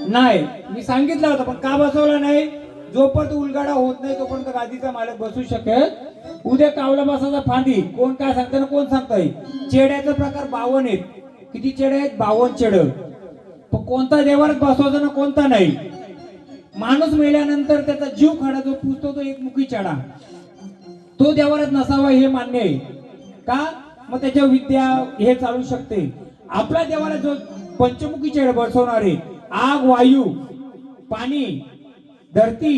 नाही, मी सांगितलं होतं पण का बसवला नाही? जोपर्यंत उलगाडा होत नाही तोपर्यंत गादीचा मालक बसू शकेल. उद्या कावला बसाचा फांदी कोण काय सांगतं ना कोण सांगताय. चेड्याचा प्रकार 52 आहेत. किती चेडे आहेत? 52 चेड. पण कोणता देवारात बसवायचा ना कोणता नाही. माणूस मेल्यानंतर त्याचा जीव खाडा जो पुजतो तो एकमुखी चेडा, तो देवारात नसावा हे मान्य आहे का? मग त्याच्या विद्या हे चालू शकते. आपला देवारात जो पंचमुखी चेड बसवणारे आग, वायू, पाणी, धरती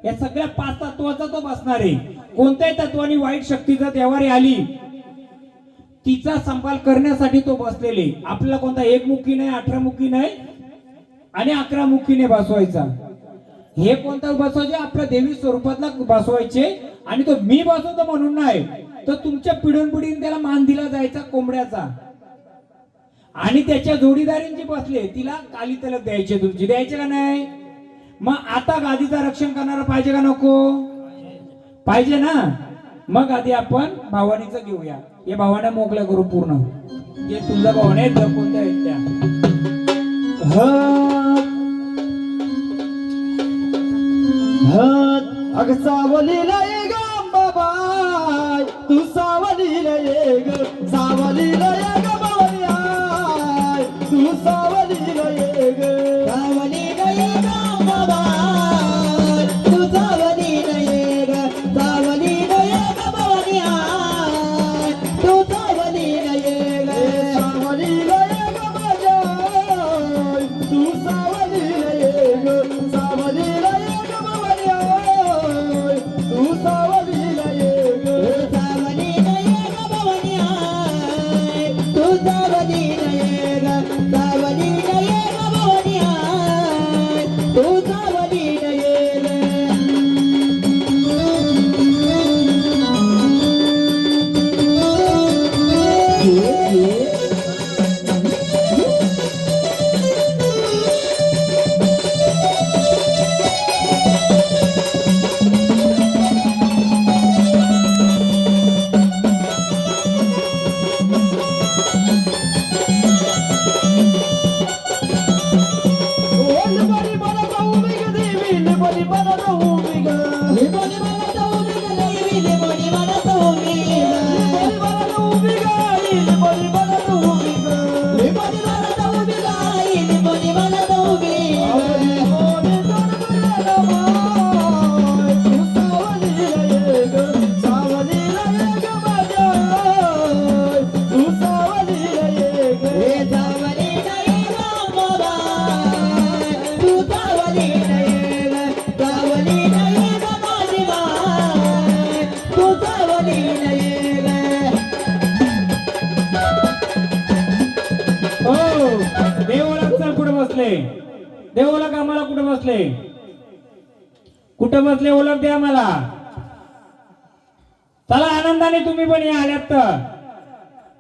या सगळ्या 5 तत्वाचा तो बसणार आहे. कोणत्याही तत्वानी वाईट शक्ती जर देवारी आली तिचा संपाल करण्यासाठी तो बसलेले. आपल्याला कोणता एकमुखी नाही, 18 मुखी नाही आणि 11 मुखीने बसवायचा. हे कोणता बसवायचे? आपल्या देवी स्वरूपातला बसवायचे. आणि तो मी बसवतो म्हणून नाही, तर तुमच्या पिढीने त्याला मान दिला जायचा कोंबड्याचा. आणि त्याच्या जोडीदारींची बसले तिला काली तलक द्यायचे. तुमची द्यायचे का नाही? मग आता गादीचं रक्षण करणारा पाहिजे का नको? पाहिजे ना. मग आधी आपण भावानीचं घेऊया. हे भावाने मोकळ्या करू पूर्ण. जे तुझा भावाने कोणत्या आहेत त्या अग सावलीला ये ग अंबाबाई, तू सावलीला ये ग, सावलीला ये ग बावळी आय, तू सावलीला ये ग, सावलीला ये ग अंबाबाई, तू सावलीला ये ग, सावलीला ये ग बावळी आय, तू सावलीला ये ग, सावलीला ये ग माझ्या आय, तू सावलीला ये ग, सावलीला ये ग बावळी आय, तू सावलीला ये ग, सावलीला ये ग बावळी आय, तू सावलीला ये ग, सावलीला ये ग बावळी आय, तू सावलीला ये ग. देवोलक आम्हाला कुठे बसले? कुठे बसले ओळख द्या मला. चला आनंदाने तुम्ही पण या आल्यात तर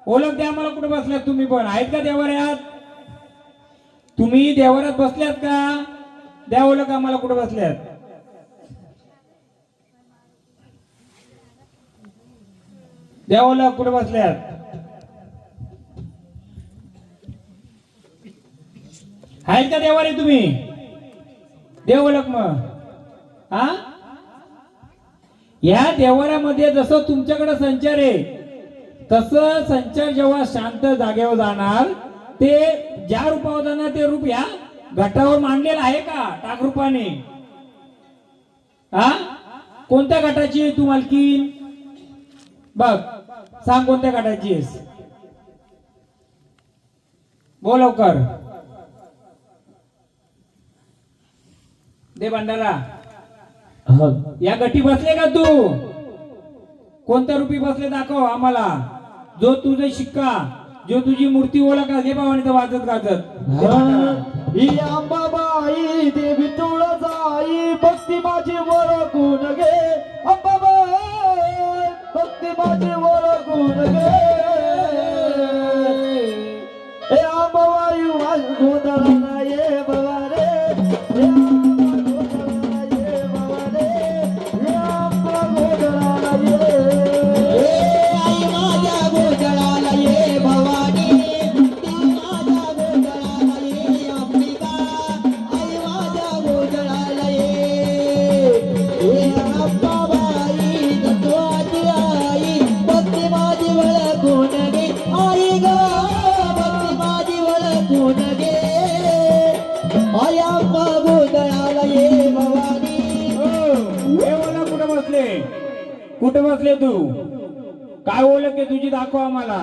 ओळख द्या मला. कुठे बसल्यात तुम्ही पण? आहेत का देवाऱ्यात? तुम्ही देवाऱ्यात बसल्यात का? द्या ओळख आम्हाला कुठे बसल्यात. द्या ओळख कुठे बसल्यात. आहेत का देवारे तुम्ही? देव ओळख मग. हा, या देवाऱ्यामध्ये जसं तुमच्याकडे संचार आहे तसं संचार जेव्हा शांत जागेवर जाणार ते ज्या रूपावर जाणार ते रूप या घटावर मांडलेलं आहे का टाक रूपाने? हा, कोणत्या घटाची आहे तू मालकीन? बघ सांग कोणत्या घटाची आहेस? बोल लवकर. दे भांडारा. या गटी बसले का तू? कोणत्या रूपी बसले दाखव आम्हाला. जो तुझे शिक्का, जो तुझी मूर्ती ओळख आहे भावानी तर वाजत गाजत. ही अंबाबाई देवी तुळजाई, भक्ती माझी ओळखून घे अंबाबाई, भक्ती माझी ओळखून घे. हे अंबाबाई वाज गोंधळाला ये बाबा रे, सावलीला ये भवानी. हे ओळख कुठे बसले? कुठे बसले तू? काय ओळख आहे तुझी? दाखव आम्हाला.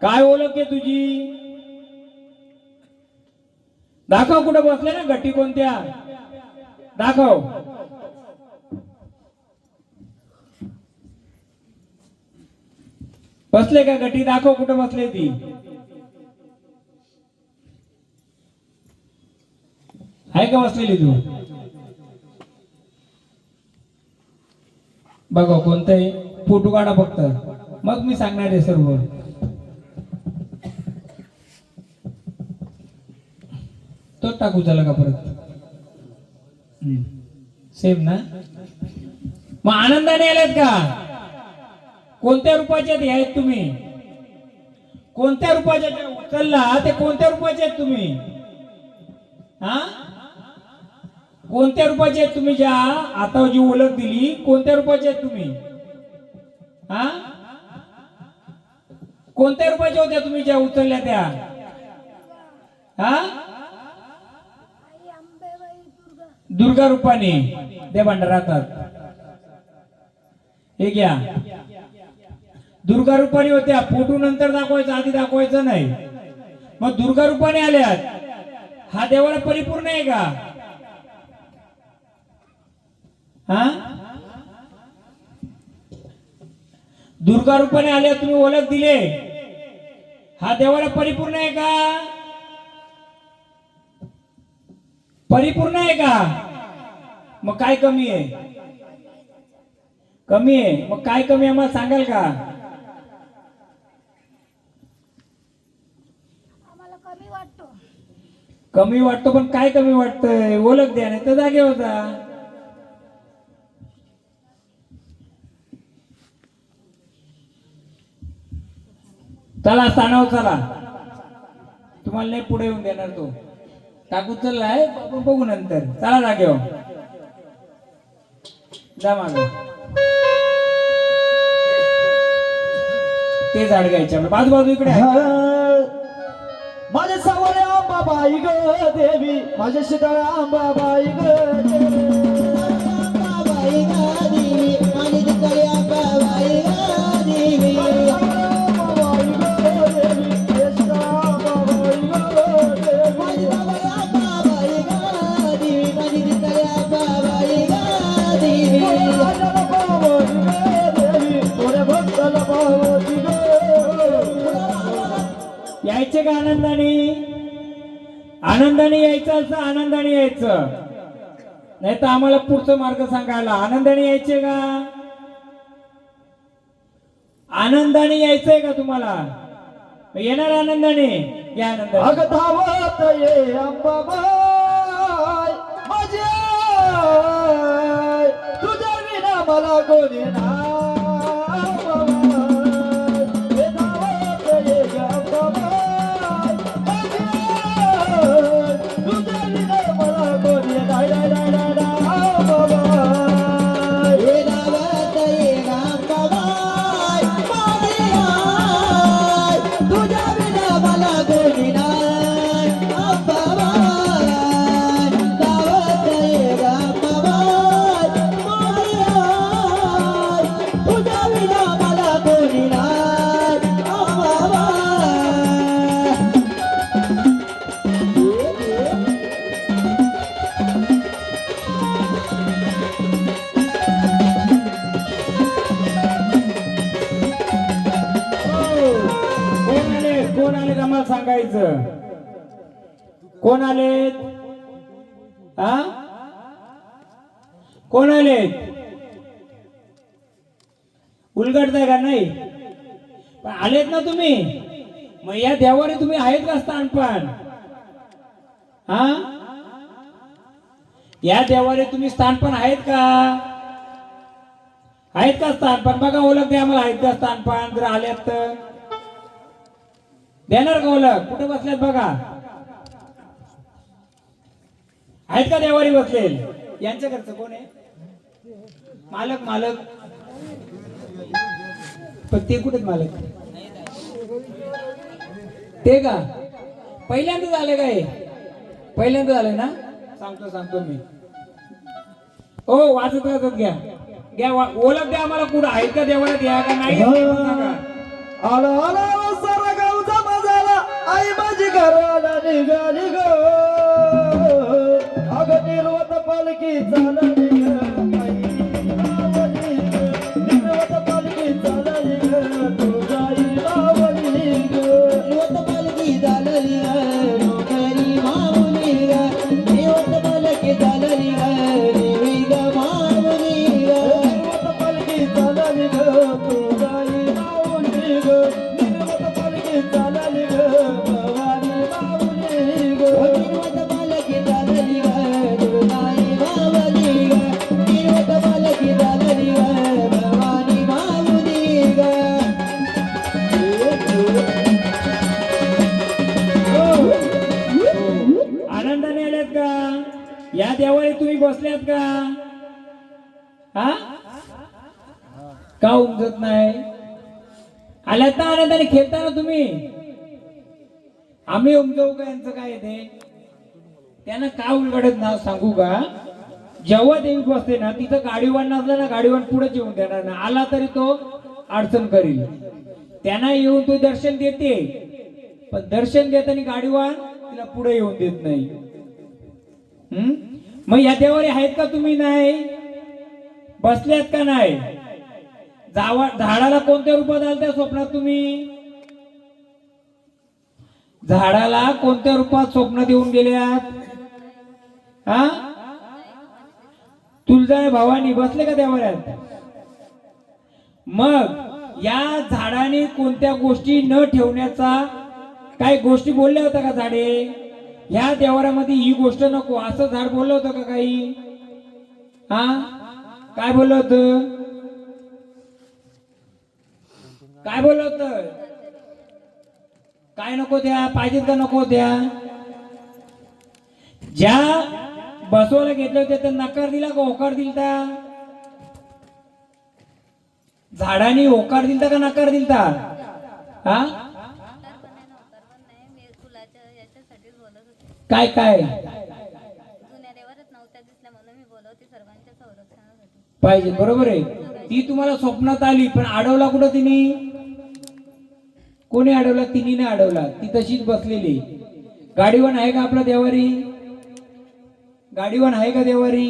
काय ओळख आहे तुझी? दाखव. कुठे बसले ना? गट्टी कोणत्या? दाखव. बसले का गट्टी? दाखव कुठे बसले ती. आहे का बसलेली तू? बघा कोणतं आहे. फोटो काढा फक्त, मग मी सांगणार आहे सर्व. तो टाकू झाला का परत? सेम ना? मग आनंदाने आलात का? कोणत्या रूपाचे आहेत तुम्ही? कोणत्या रूपाचे उचलला ते? कोणत्या रूपाचे आहेत तुम्ही? हा, कोणत्या रूपाचे आहेत तुम्ही? ज्या आता जी ओळख दिली, कोणत्या रूपाचे आहेत तुम्ही? हा, कोणत्या रूपाच्या होत्या तुम्ही ज्या उचलल्या त्या? हा, दुर्गा रूपाने त्या भंडारातात. हे घ्या, दुर्गा रूपाने होत्या. फोटो नंतर दाखवायचा, आधी दाखवायचं नाही. मग दुर्गा रूपाने आल्यात. हा देवाला परिपूर्ण आहे का? हा, दुर्गा रूपाने आल्या, तुम्ही ओळख दिले. हा देवाला परिपूर्ण आहे का? परिपूर्ण आहे का? मग काय कमी आहे? कमी आहे. मग काय कमी आहे मला सांगाल का? आम्हाला कमी वाटतो. कमी वाटतो, पण काय कमी वाटतंय? ओळख द्या, नाही तर जागे होता. चला स्थानावर चला. तुम्हाला नाही पुढे येऊन देणार तो. टाकू चाललाय, बघू नंतर. चला जागेवर जा. माग ते झाड घ्यायचे बाजू इकडे आहे. माझे सावळे अंबाबाई ग देवी, माझे शीतळ अंबाबाई ग देवी. अंबाबाई ग देवी, माझी शीतळ अंबाबाई ग देवी. अंबाबाई ग देवी, शीतळ अंबाबाई ग देवी. माझी सावळे अंबाबाई ग देवी, माझी शीतळ अंबाबाई ग देवी. थोड्या भक्ताला पावती ग. यायचे का आनंदाने? आनंदाने यायचं असं आनंदाने यायचं, नाही तर आम्हाला पुढचा मार्ग सांगायला. आनंदाने यायचे का? आनंदाने यायचंय का तुम्हाला? येणार आनंदाने? या आनंदाने. अग धावत ये अंबाबाई माझी आई, तुझ्या विना मला कोणी नाही. कोण आले आम्हाला सांगायचं. कोण आलेत? हा, कोण आलेत? उलगडताय का? नाही पण आलेत ना तुम्ही. मग या देवाने तुम्ही आहेत का स्थानपान? हा, या देवाने तुम्ही स्थानपान आहेत का? आहेत का स्थानपान? बघा ओळख द्या आम्हाला. आहेत का स्थानपान? जर आल्यात तर देणार का ओळख? कुठे बसल्यात बघा. आहेत का देवारी बसलेल? यांच्या घरचं कोण आहे? मालक. मालक पण ते कुठे मालक? ते का पहिल्यांदा झाले? काय पहिल्यांदा झाले ना? सांगतो मी. हो वाचत वाचत घ्या घ्या ओळख द्या आम्हाला कुठं आहेत का देवाला द्या का नाही ते पण सांगा. आला आला सारा गावचा मजाला आई माझी घराला निघाली ग अग निर्वत पालखी चालली ग आई मावली ग निर्वत पालखी चालली ग तुझा आई मावली ग निर्वत पालखी चालली ग तुझी मावली ग निर्वत पालखी चालली ग देवी ग मावली ग निर्वत पालखी चालली ग तुझा आई मावली ग निर्वत पालखी चालली ग भवानी मावली ग निर्वत पालखी चालली ग तुझा आई मावली ग निर्वत पालखी चालली ग भवानी मावली ग आनंदाने आल्यात का या देवाला तुम्ही बसल्यात का हा का उमजत नाही आल्यात ना आनंदाने खेळता ना तुम्ही आम्ही उमजवू का यांचं काय येते त्यांना का उलगडत नाव सांगू का जेव्हा देवी बसते ना तिथं गाडीवान नसला ना गाडीवान पुढे येऊन देणार ना आला तरी तो अडचण करील त्यांना येऊन तो दर्शन देते पण दर्शन देताना गाडीवान तिला पुढे येऊन देत नाही. मग या देवारे आहेत का तुम्ही नाही बसल्यात का नाही झाडाला कोणत्या रूपात आल त्या स्वप्नात तुम्ही झाडाला कोणत्या रूपात स्वप्नात येऊन गेल्यात हा तुळजाई भवानी बसले का देवाऱ्यात मग या झाडाने कोणत्या गोष्टी न ठेवण्याचा काही गोष्टी बोलल्या होत्या का झाडे ह्या देवाऱ्यामध्ये ही गोष्ट नको असं झाड बोललं होतं का काही हा काय बोललं होतं काय बोललं होतं काय नको त्या पाहिजेत का नको त्या ज्या बसवायला घेतले होते ते नकार दिला का होकार दिलता झाडाने होकार दिलता का नकार दिलता हा काय काय पाहिजे बरोबर आहे ती तुम्हाला स्वप्नात आली पण अडवला कुठं तिने कोणी अडवला तिने नाही अडवला ती तशीच बसलेली गाडीवान आहे का आपला देवारी गाडीवान आहे का देवारी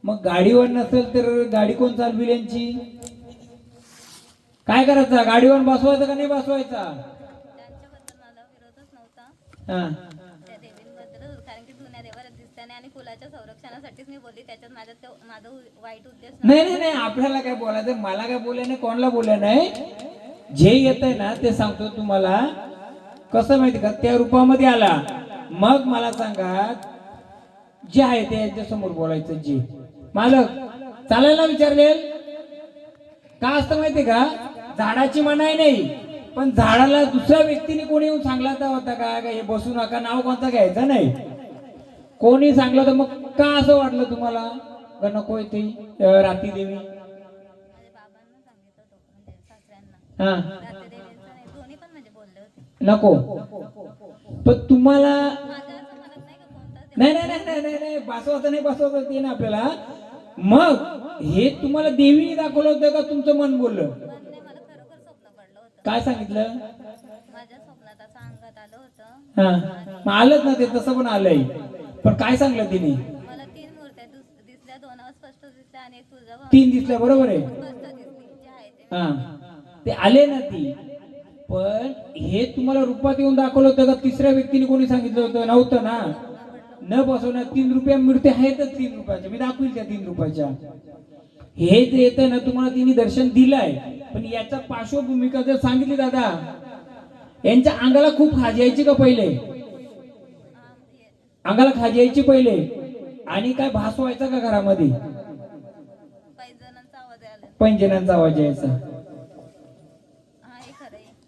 मग गाडीवान नसेल तर गाडी कोण चालविल यांची काय करायचं गाडीवान बसवायचा का नाही बसवायचा हा नाही आपल्याला काय बोलायचं मला काय बोलाय नाही कोणाला बोलाय नाही जे येत आहे ना ते सांगतो तुम्हाला कसं माहिती का त्या रूपामध्ये आला मग मला सांगा जे आहे ते यांच्या समोर बोलायचं जे मालक चालायला विचारले का असतं माहितीये का झाडाची मनाई नाही पण झाडाला दुसऱ्या व्यक्तीने कोणी येऊन सांगला होता का हे बसू नका नाव कोणता घ्यायचं नाही कोणी सांगलं तर मग का असं वाटलं तुम्हाला का नको येते राती देवी हा नको पण तुम्हाला नाही बसवायचं नाही बसवायचं ते ना आपल्याला मग हे तुम्हाला देवीने दाखवलं होतं का तुमचं मन बोललं काय सांगितलं माझ्या स्वप्नात असं अंगात आलं होतं हा मग आलंच ना ते तसं पण आलंय पण काय सांगलं तिने मला 3 मूर्त्या दिसल्या 2 अस्पष्ट दिसल्या आणि एक तुझा 3 दिसल्या बरोबर आहे स्पष्ट दिसली जे आहे ते हा ते आले ना ती पण हे तुम्हाला रूपात येऊन दाखवलं होतं का तिसऱ्या व्यक्तीने कोणी सांगितलं होतं नव्हतं ना न बसवण्यात 3 रुपया मूर्ती आहेतच 3 रुपयाच्या मी दाखवील त्या 3 रुपयाच्या हे जे येतं ना तुम्हाला तिने दर्शन दिलंय पण याचा पार्श्वभूमिका जर सांगितली दादा यांच्या अंगाला खूप खाज यायची का पहिले अंगाला खाज यायची पहिले आणि काय भास व्हायचा का घरामध्ये पैंजणांचा आवाज यायचा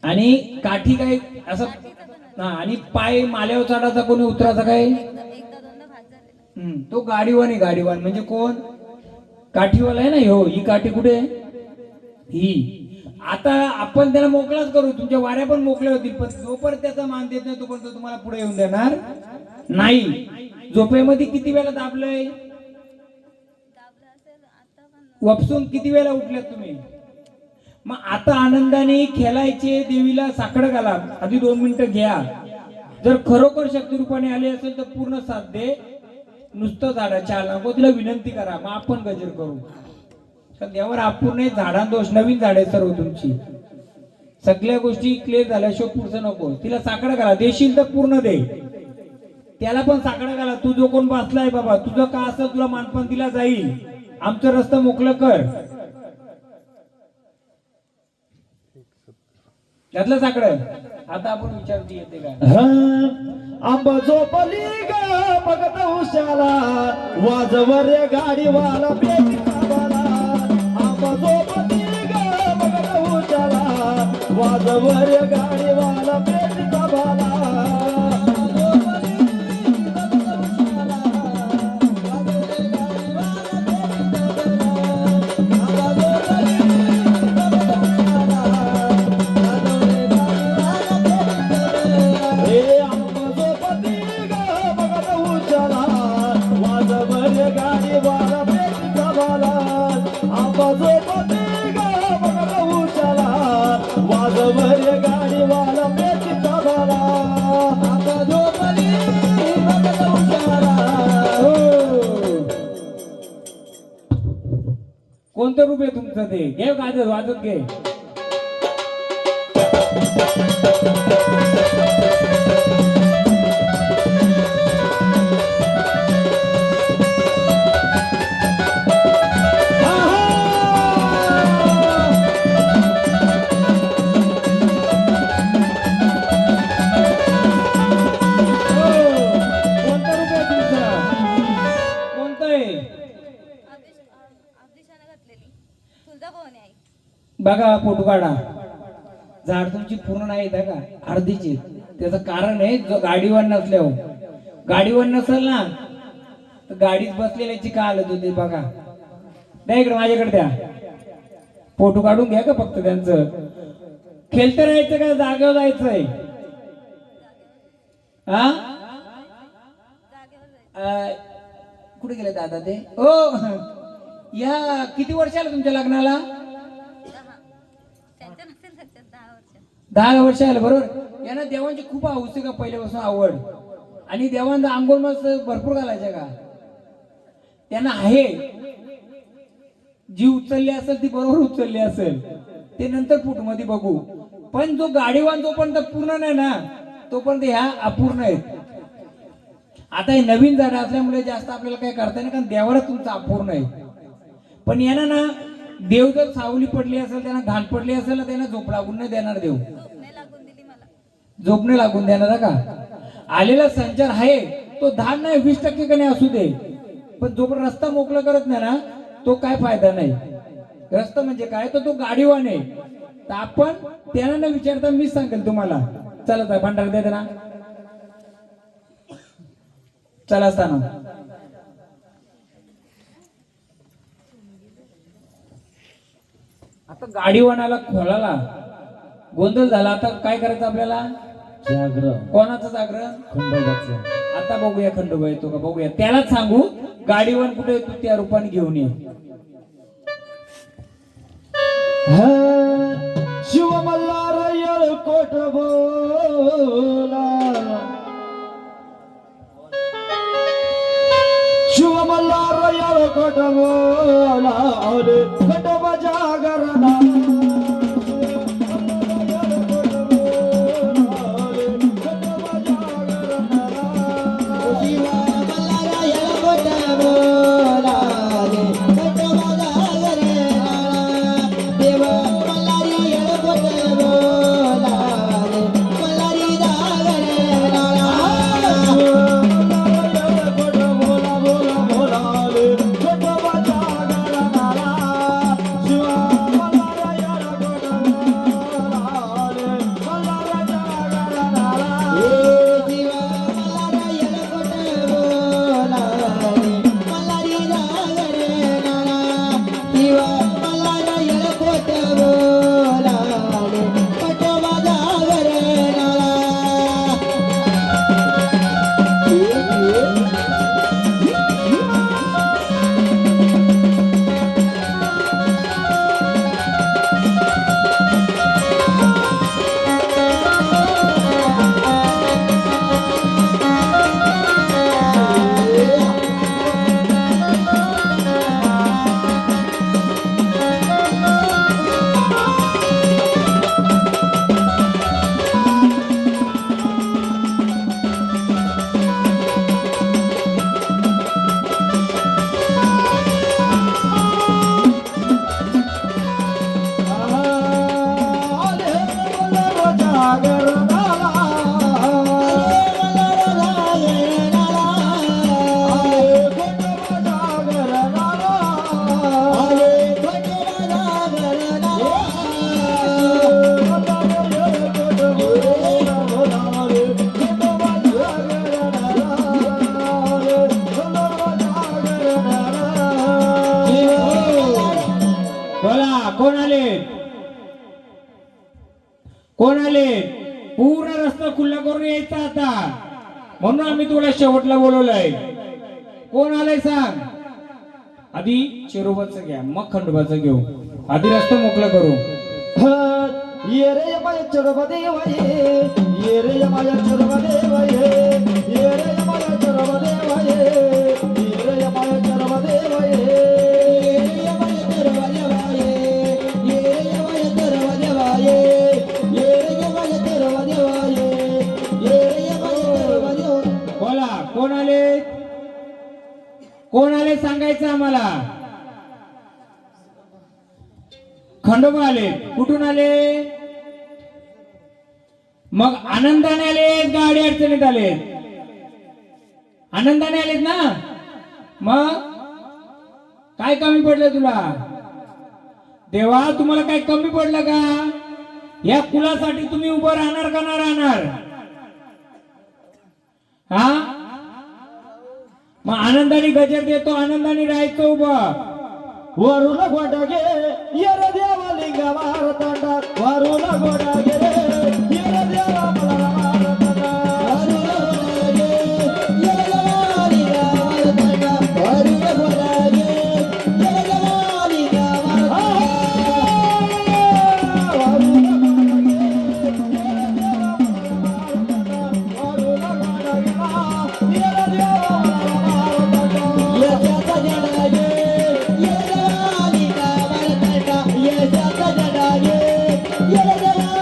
आणि काठी काय असं हा आणि पाय माल्यावर चढायचा कोणी उतरायचा काय तो गाडीवान म्हणजे कोण काठीवाला आहे ना हो ही काठी कुठे ही आता आपण त्याला मोकळाच करू तुमच्या वाऱ्या पण मोकळ्या होतील पण जोपर्यंत त्याचा मान देत नाही तोपर्यंत तुम्हाला पुढे येऊन देणार नाही झोपेमध्ये किती वेळा दाबलंय? दाबलं असेल आता पण. वपसून किती वेळा उठल्यात तुम्ही? मग आता आनंदाने खेळायचे, देवीला साकडं घाला. आधी 2 मिनिटं घ्या. जर खरोखर शक्तिरूपाने आले असेल तर पूर्ण साथ दे. नुसतं झाडा चाल नको, तिला विनंती करा. मग आपण गजर करू. तर देवावर आपण नाही, झाडां दोष. नवीन झाडे सर्व तुमची. सगळ्या गोष्टी क्लिअर झाल्याशिवाय पुढचं नको. तिला साकडं घाला. देशील तर पूर्ण दे. त्याला पण साकडं घाला. तू जो कोण बसलाय बाबा, तुझं का असं तुला मानपान दिला जाईल. आमचं रस्ता मोकळं कर. घातलं साकडं. आता आपण विचारती येते का? आंब झोपली ग बघत उशाला, वाजवर गाडीवाला पेटीचा बाला. आंब झोपली ग बघत उशाला, वाजवर गाडीवाला पेटीचा बाला. कोणतं रूप आहे तुमचं ते? घे गाजत वाजत घे. बघा फोटो काढा. झाड तुमची पूर्ण नाही का? अर्धीची. त्याचं कारण आहे गाडीवर नसल्यावर. गाडीवर नसेल ना तर गाडीत बसलेल्याची का हालत होती बघा. द्या इकडे, माझ्याकडे द्या. फोटो काढून घ्या का फक्त त्यांचं. खेळतं राहायचं का जागेवर जायचंय? हा कुठे गेले दादा ते? ओ या किती वर्ष आलं तुमच्या लग्नाला? 10 वर्ष आलं बरोबर. यांना देवांची खूप हौस आहे का पहिल्यापासून आवड? आणि देवांना आंघोळ मस्त भरपूर घालायच्या का? त्यांना आहे. जी उचलली असेल ती बरोबर उचलली असेल, ते नंतर फुटमध्ये बघू. पण जो गाडीवान जोपर्यंत पूर्ण नाही ना तोपर्यंत ह्या अपूर्ण आहेत. आता हे नवीन झाड असल्यामुळे जास्त आपल्याला काय करता नाही, कारण देवाला तुमचं अपूर्ण आहे. पण यांना ना देव जर सावली पडली असेल, त्यांना घाण पडली असेल ना, त्यांना झोप लागून नाही देणार देव. झोप नाही लागून देणार का? आलेला संचार आहे तो 10 नाही 20% का नाही असू दे, पण जोपर्यंत रस्ता मोकळा करत नाही ना तो काय फायदा नाही. रस्ता म्हणजे काय, तर तो गाडीवान आहे. तर आपण त्यांना न विचारता मीच सांगेल तुम्हाला. चला भांडार द्या ना. चला असताना आता गाडीवानाला खोलाला गोंधळ झाला. आता काय करायचं आपल्याला? जागरण. कोणाचं जागरण? खंडोबाचं. आता बघूया खंडोबा येतो का बघूया. त्यालाच सांगू गाडीवान कुठे येतो त्या रूपाने घेऊन ये. शिव मल्हार येळकोट बोला, शिव मल्हार येळकोट बोला, अरे खंडोबा जागरणा. कोण आले कोण आले पूर्ण रस्ता खुला करून यायचा आता म्हणून आम्ही तुला शेवटला बोलवलंय कोण आलंय सांग आधी चिरोबाचं घ्या मग खंडोबाचं घेऊ आधी रस्ता मोकळा करू ये रे माया चरवा देवा ये रे माया चरवा देवा ये रे माया चरवा देवा ये रे माया चरवा देवा ये रे माया चरवा देवा ये रे माया चरवा देवा ये रे माया चरवा देवा ये रे माया चरवा देवा बोला कोण आले सांगायचं आम्हाला खंडोबा आले कुठून आले मग आनंदाने आले गाडी अडचणीत आले आनंदाने आलेत ना मग काय कमी पडलं तुला देवा तुम्हाला काय कमी पडलं का या कुलासाठी तुम्ही उभं राहणार का ना राहणार हा मग आनंदाने गजर देतो आनंदाने राहायचं उभं वरुण गोडागे येर देवा लिंगा मारतांडा वरुण गोडागे येर देवा मला मारतांडा वरुण गोडागे येर देवा लिंगा मारतांडा वरुण गोडागे येर देवा लिंगा मारतांडा वरुण गोडागे येर देवा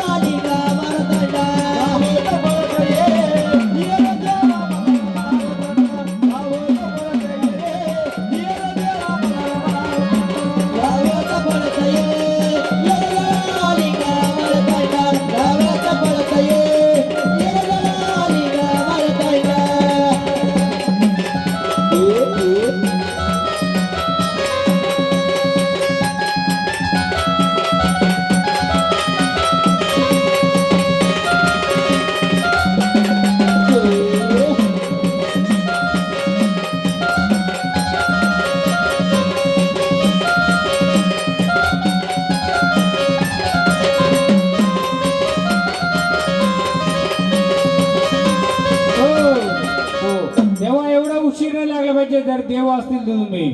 जर देव असतील तर तुम्ही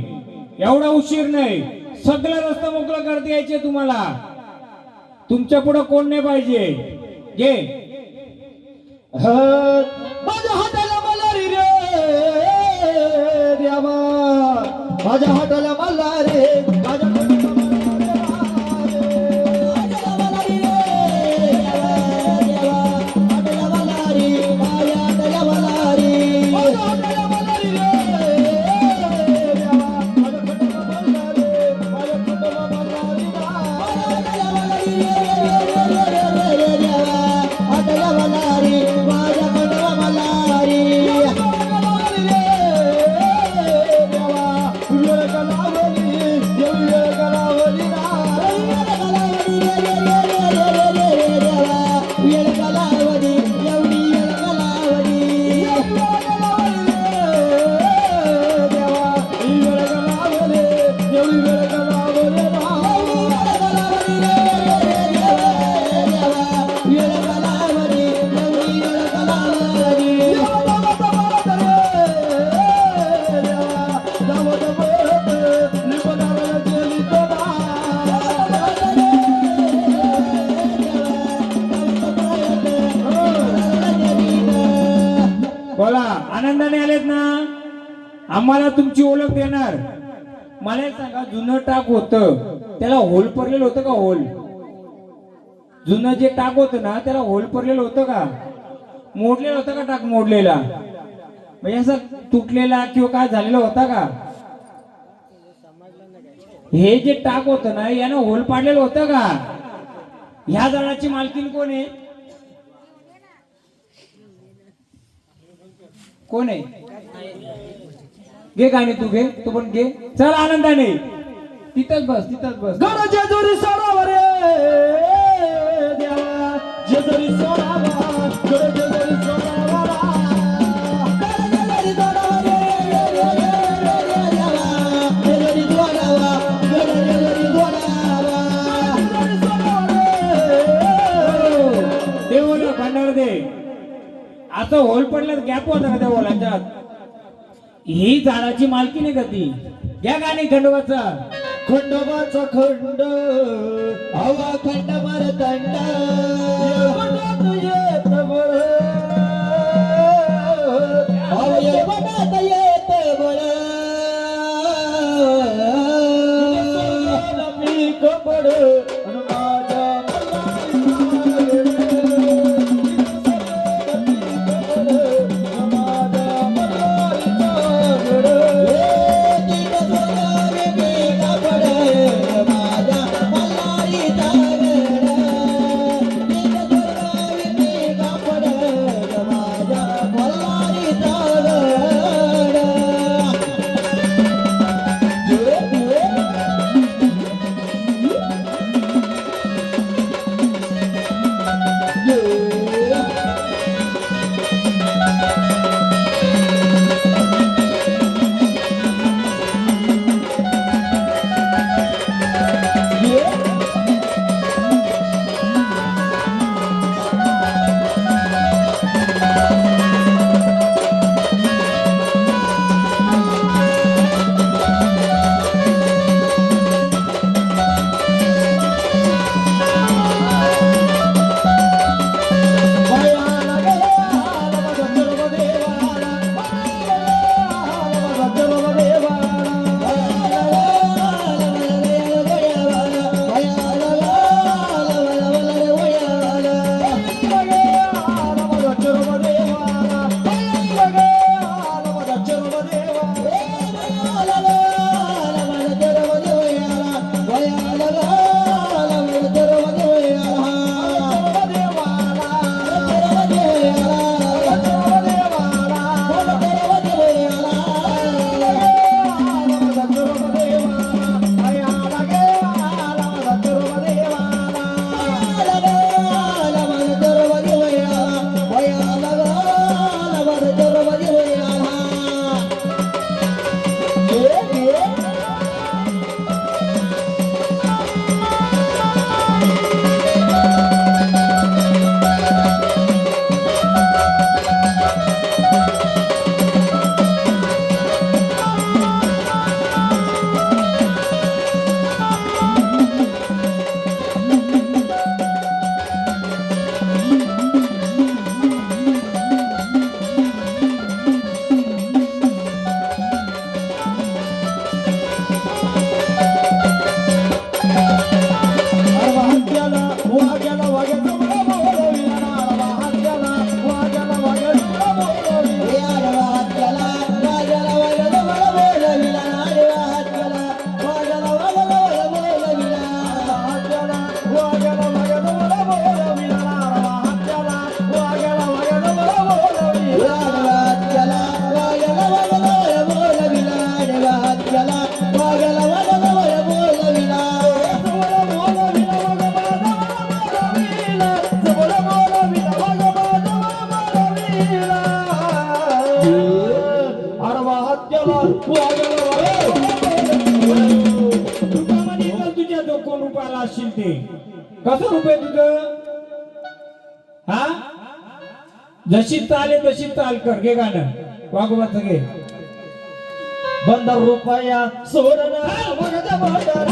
एवढा उशीर नाही सगळा रस्ता मोकळा करता यायचे तुम्हाला तुमच्या पुढे कोण नाही पाहिजे घे माझ्या हाताला मलारी रे देवा माझ्या हाताला मलारी माझ्या बोला आनंदाने आलेत ना आम्हाला तुमची ओळख देणार मला एक सांगा जुनं टाक होतं त्याला होल पडलेलं होतं का होल जुनं जे टाक होतं ना त्याला होल पडलेलं होतं का मोडलेलं होतं का टाक मोडलेला म्हणजे असं तुटलेला किंवा काय झालेला होता का हे जे टाक होतं ना यानं होल पाडलेलं होतं का ह्या झाडाची मालकीन कोण आहे कोण आहे घे गाणी तू घे तू पण घे चल आनंदाने तिथंच बस गडाच्या जोरी सोडावा रे देवा जेजुरी सोडावा गडाच्या जोरी सोडावा गडाच्या जोरी सोडावा रे देवा जेजुरी सोडावा गडाच्या जोरी सोडावा पडल्या गॅप होता का त्या ओलांच्यात? ही झाडाची मालकी नाही का ती? घ्या गाणी खंडोबाचा. खंडोबाचा खंड हवा खंड मारतंड येत बळ हवा बटात येत बळ मी कपड तुझ्या जो कोण रुपयाला असशील ते कसं रुपये तुझं? हा जशी चाल आहे तशी चाल कर. घे गाणं वाघोबाचं घे. बंदर रुपया सोडना वगदा बंदर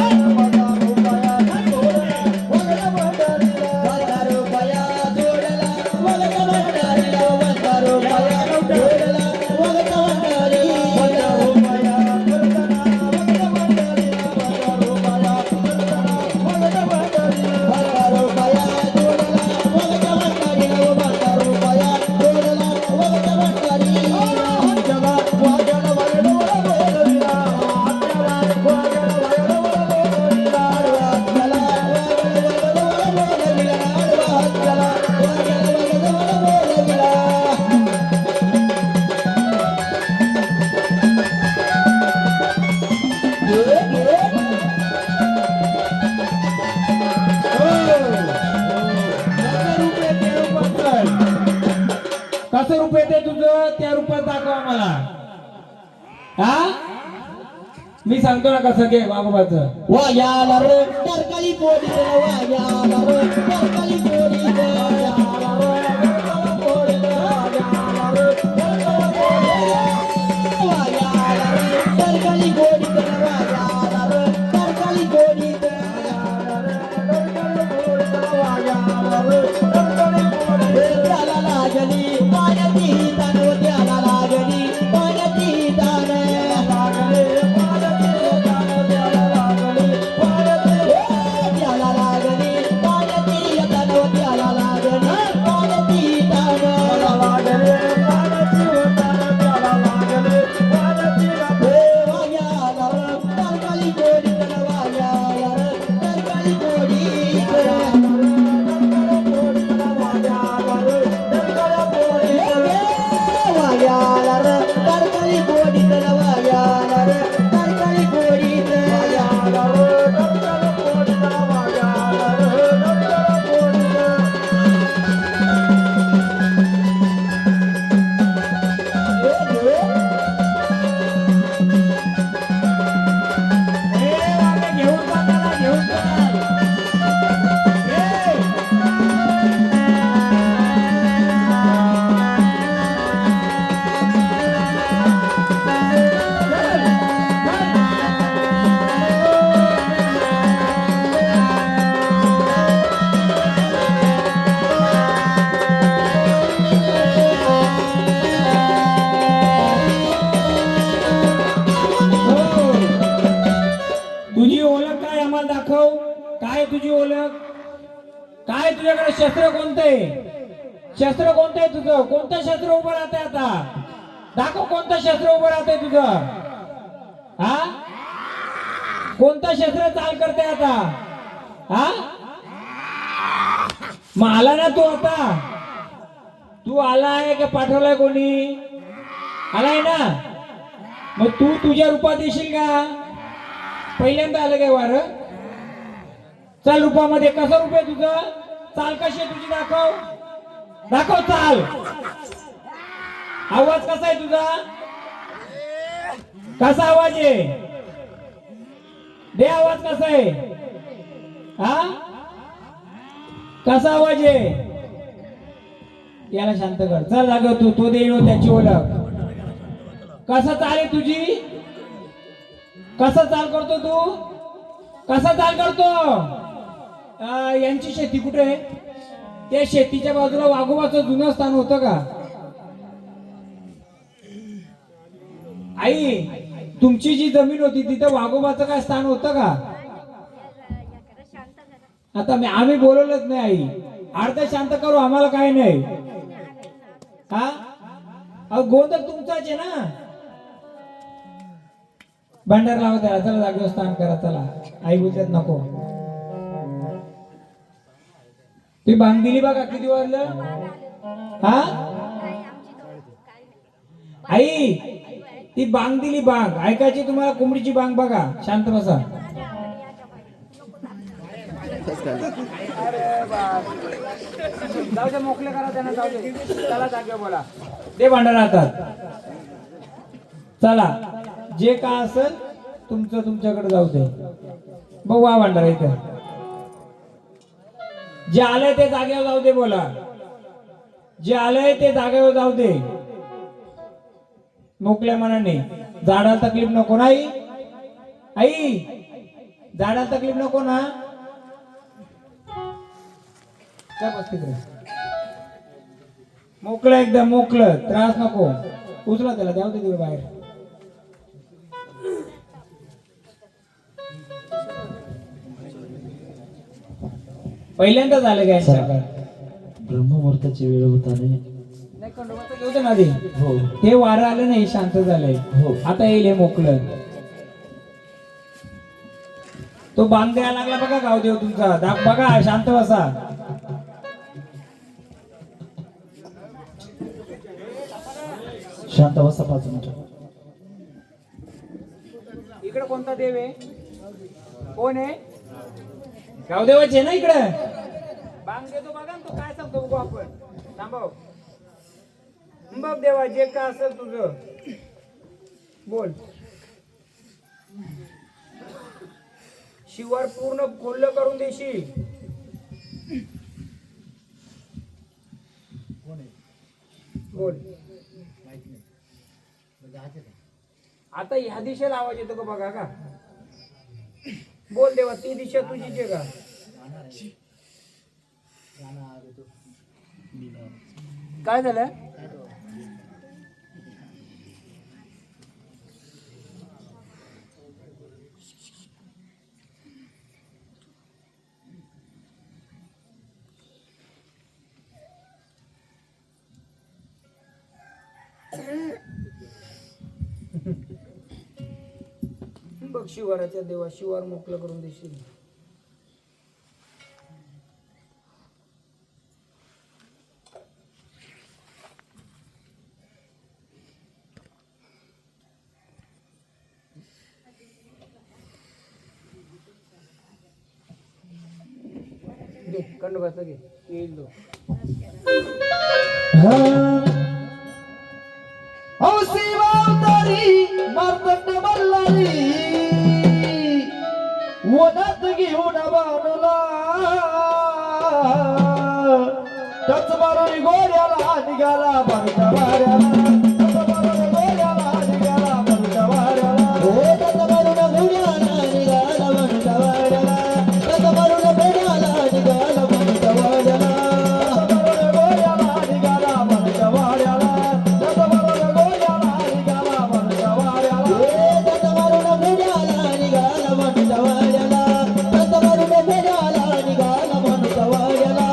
कसं रुपये ते तुझं त्या रुपयात दाखवा मला. हा मी सांगतो ना कसं घे वाघोबाचं. वायाला रे तरकाली पोडी रे वायाला रे तरकाली पोडी रे वायाला रे तरकाली पोडी रे वायाला रे तारकाळी पोडीत वाग्याला रे तारकाळी पोडीत वाग्याला रे तारकाळी पोडीत वाग्याला रे तारकाळी पोडीत घेऊन जा, घेऊन जा. तुझी ओळख काय आम्हाला दाखव. काय तुझी ओळख? काय तुझ्याकडे शस्त्र कोणतं आहे? शस्त्र कोणतं आहे तुझं? कोणतं शस्त्र उभं राहतंय आता? दाखव कोणतं शस्त्र उभं राहतंय तुझं. हा, कोणतं शस्त्र चाल करते आता? हा, मग आला ना तू आता? तू आलाय का पाठवलाय कोणी? आलाय ना, मग तू तुझ्या रूपात येशील का? पहिल्यांदा आलं काय वार? चाल रूपामध्ये. कसं रूप आहे तुझं? चाल कशी आहे तुझी? दाखव, दाखव चाल. आवाज कसा आहे तुझा? कसा आवाज आहे? दे आवाज कसा आहे? हा, कसा आवाज आहे? याला शांत कर. चल जागव तू. तो देव त्याची ओळख. कसा चाल आहे तुझी? कसा चाल करतो तू? कसा चाल करतो? यांची शेती कुठे आहे? त्या शेतीच्या बाजूला वाघोबाचं जुनं स्थान होतं का? आई, तुमची जी जमीन होती तिथं वाघोबाचं काय स्थान होतं का? आता आम्ही बोलवलंच नाही आई. अर्ध शांत करू, आम्हाला काय नाही. हा, गोंधळ तुमचाच आहे ना. भांडार लावा त्याला. चला जागेवर स्थान करा. चला, आई बोलतात नको. ती बांग दिली बघा. किती वाजलं? हा, आई ती बांग दिली. बांग ऐकायची तुम्हाला? कोंबडीची बांग बघा. शांत बसा. जाऊ दे, मोकळे करा त्यांना. जाऊ दे, चला जागेवर बोला. दे भांडार हातात. चला, जे काय असेल तुमचं तुमच्याकडे जाऊ दे. बघू हा भांडार इथं. जे आलंय ते जागेवर जाऊ दे. बोला, जे आलंय ते जागेवर जाऊ दे. मोकळ्या मनाने. झाडाला तकलीफ नको नाही. आई, झाडाला तकलीफ नको ना. मोकळं, एकदम मोकळं. त्रास नको. उचला त्याला. द्याव ते तिकडे बाहेर. पहिल्यांदा झालं काय? ब्रह्ममुहूर्ताची वेळ होताने नाही, खंडोबाचं घेऊ दे ना आधी. हो हे वारं आलं नाही, शांत झालंय. हो. आता येईल हे मोकळं. तो बांग द्यायला लागला बघा गावदेव तुमचा. बघा, शांत बसा. शांत बसा 5 मिनिटं. इकडे कोणता देव आहे? कोण आहे? गावदेवाचे ना इकडे. बांग देतो बघा ना. तो काय सांगतो बघू आपण. थांबव. बघ देवा, जे काय असेल तुझं बोल. शिवार पूर्ण खुल्लं करून देशील. बोल. आता ह्या दिशेला आवाज येतो का बघा का? बोल देवा, ती दिशा तुझीच आहे का? काय झालं? बघ, शिवाराच्या देवा, शिवार मोकळं करून देशील. खंड बसला की येईल तो. हौसी वावतारी मार्तंड मल्हारी वनात घेऊन बाणला टच मारून गोऱ्याला निघाला बनका वाऱ्याला टच मारून गोऱ्याला निघाला बनका वाऱ्याला टच मारून गोऱ्याला निघाला बनका वाऱ्याला टच मारून गोऱ्याला निघाला बनका वाऱ्याला टच मारून गोऱ्याला निघाला बनका वाऱ्याला टच मारून गोऱ्याला निघाला बनका वाऱ्याला टच मारून गोऱ्याला निघाला बनका वाऱ्याला टच मारून गोऱ्याला निघाला बनका वाऱ्याला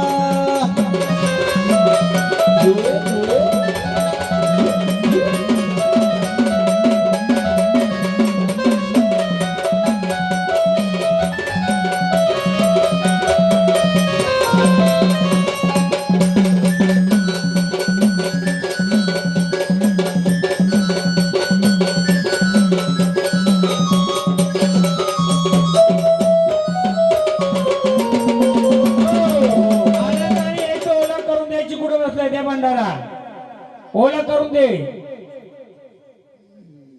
आनंदाने यायचं ओला करून द्यायची कुठं बसलाय त्या भंडारा ओला करून दे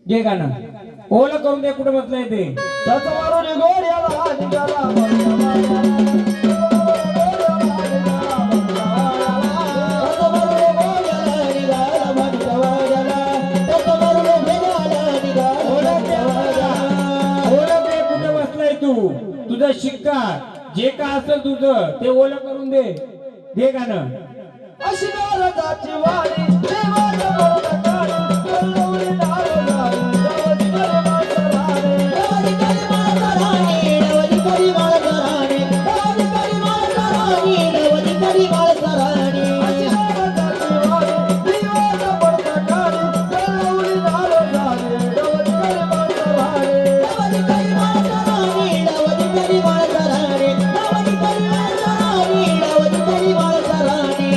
घे गाणं ओला करून दे कुठं बसलाय ते टच मारून गोऱ्याला निघाला बनका वाऱ्याला टच मारून गोऱ्याला निघाला बनका वाऱ्याला टच मारून गोऱ्याला निघाला बनका वाऱ्याला ओळख दे कुठे बसलाय तू तुझा शिक्का जे का असेल तुझं ते ओलं करून दे घे गाणं अशी नारदाची वारी देवाच्या बळकाने कल्लवली नारदारी देवाची करी माळकराने देवाची करी माळकराने देवाची करी माळकराने देवाची करी माळकराने अशी नारदाची वारी देवाच्या बळकाने कल्लवली नारदारी देवाची करी माळकराने देवाची करी माळकराने देवाची करी माळकराने देवाची करी माळकराने देवाची करी माळकराने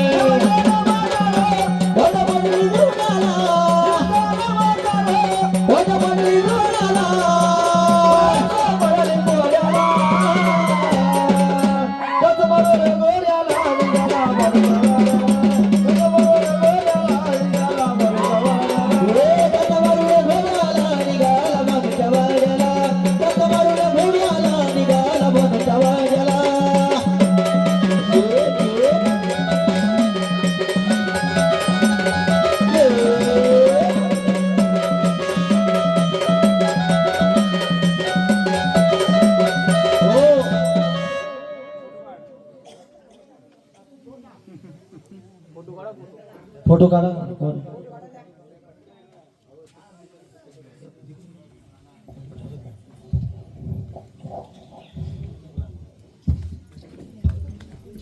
फोटो काढा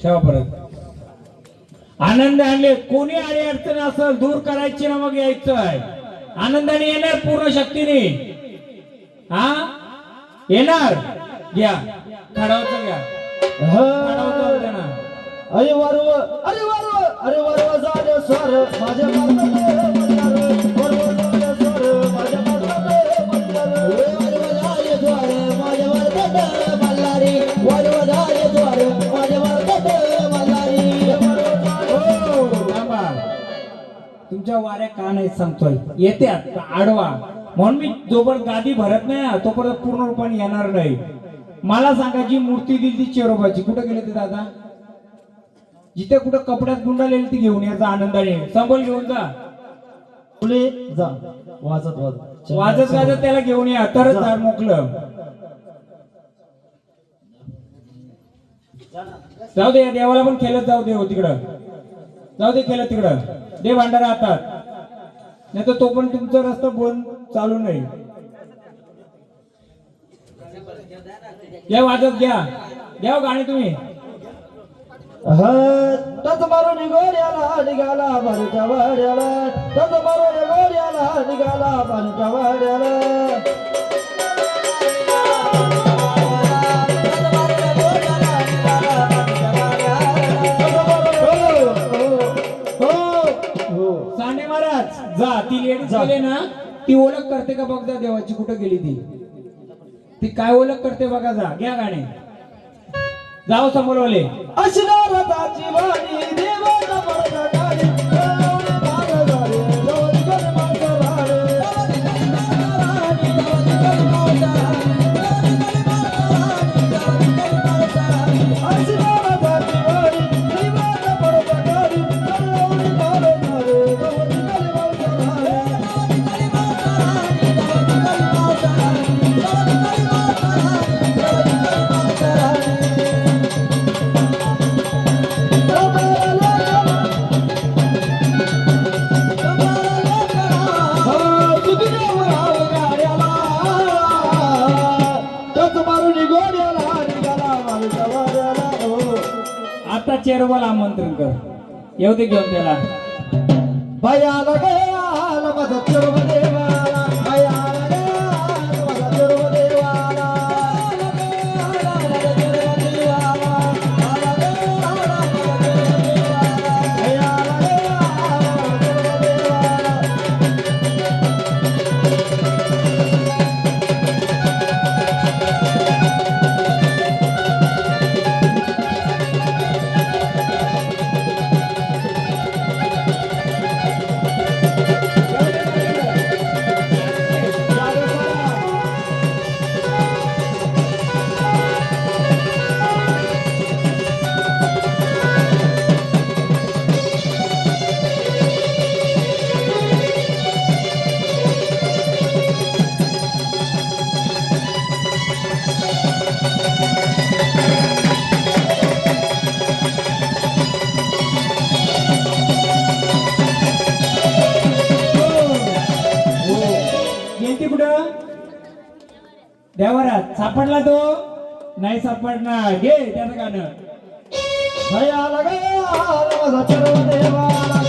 ठेवा परत आनंद आणले कोणी अडी अडचण असेल दूर करायची ना मग यायचं आहे आनंदाने येणार पूर्ण शक्तीने हा येणार घ्या खडावचं घ्या खडावचं द्या ना अरे वारव अरे वारव अरे वारव झाले स्वर माझ्या मार्गाने वारव झाले स्वर माझ्या मार्गाने वारव झाले स्वर माझ्या मार्गाने मल्हारी वारव झाले स्वर माझ्या मार्गाने मल्हारी थांबा. तुमच्या वाऱ्या का नाही सांगतोय येत्यात आडवा म्हणून मी जोपर्यंत गादी भरत नाही तोपर्यंत पूर्ण रूपाने येणार नाही मला सांगा जी मूर्ती दिली ती चेरोबाची कुठे गेले ते दादा जिथे कुठं कपड्यात गुंडाळलेली ती घेऊन यायचा आनंदाने संबल घेऊन जा पुढे जा वाजत वाजत वाजत वाजत त्याला घेऊन या तरच झाड मोकलं जाऊ दे देवाला पण खेळत जाऊ दे हो तिकडं जाऊ दे खेळत तिकडं दे भांडारा हातात नाही तर तो पण तुमचा रस्ता बंद चालू नाही घ्या वाजत घ्या घ्या गाणी तुम्ही टच मारून गोऱ्याला निघाला बारीच्या वाड्याला टच मारून गोऱ्याला निघाला बारीच्या वाड्याला सांडे महाराज जा ती लेडीज गेले ना ती ओळख करते का बघ जा देवाची कुठं गेली ती काय ओळख करते बघा जा घ्या गाणे जाओ समोरवाले. अशनारदाची वाणी देवाचा पडदा गाडी गवळी मागधारे गवळी गण मागधारे अशनारदाची वाणी देवाचा पडदा गाडी गवळी मागधारे गवळी गण मागधारे आता चेअरवाला आमंत्रण कर. येऊ दे घेऊन त्याला. भयाला गयाला माझा चर्व देवाला भयाला गयाला माझा चर्व देवाला गेलती कुठं? देवारात. सापडला तो? नाही सापडणार. घे त्याचं गाणं. भयाला गयाला माझा चर्व देवाला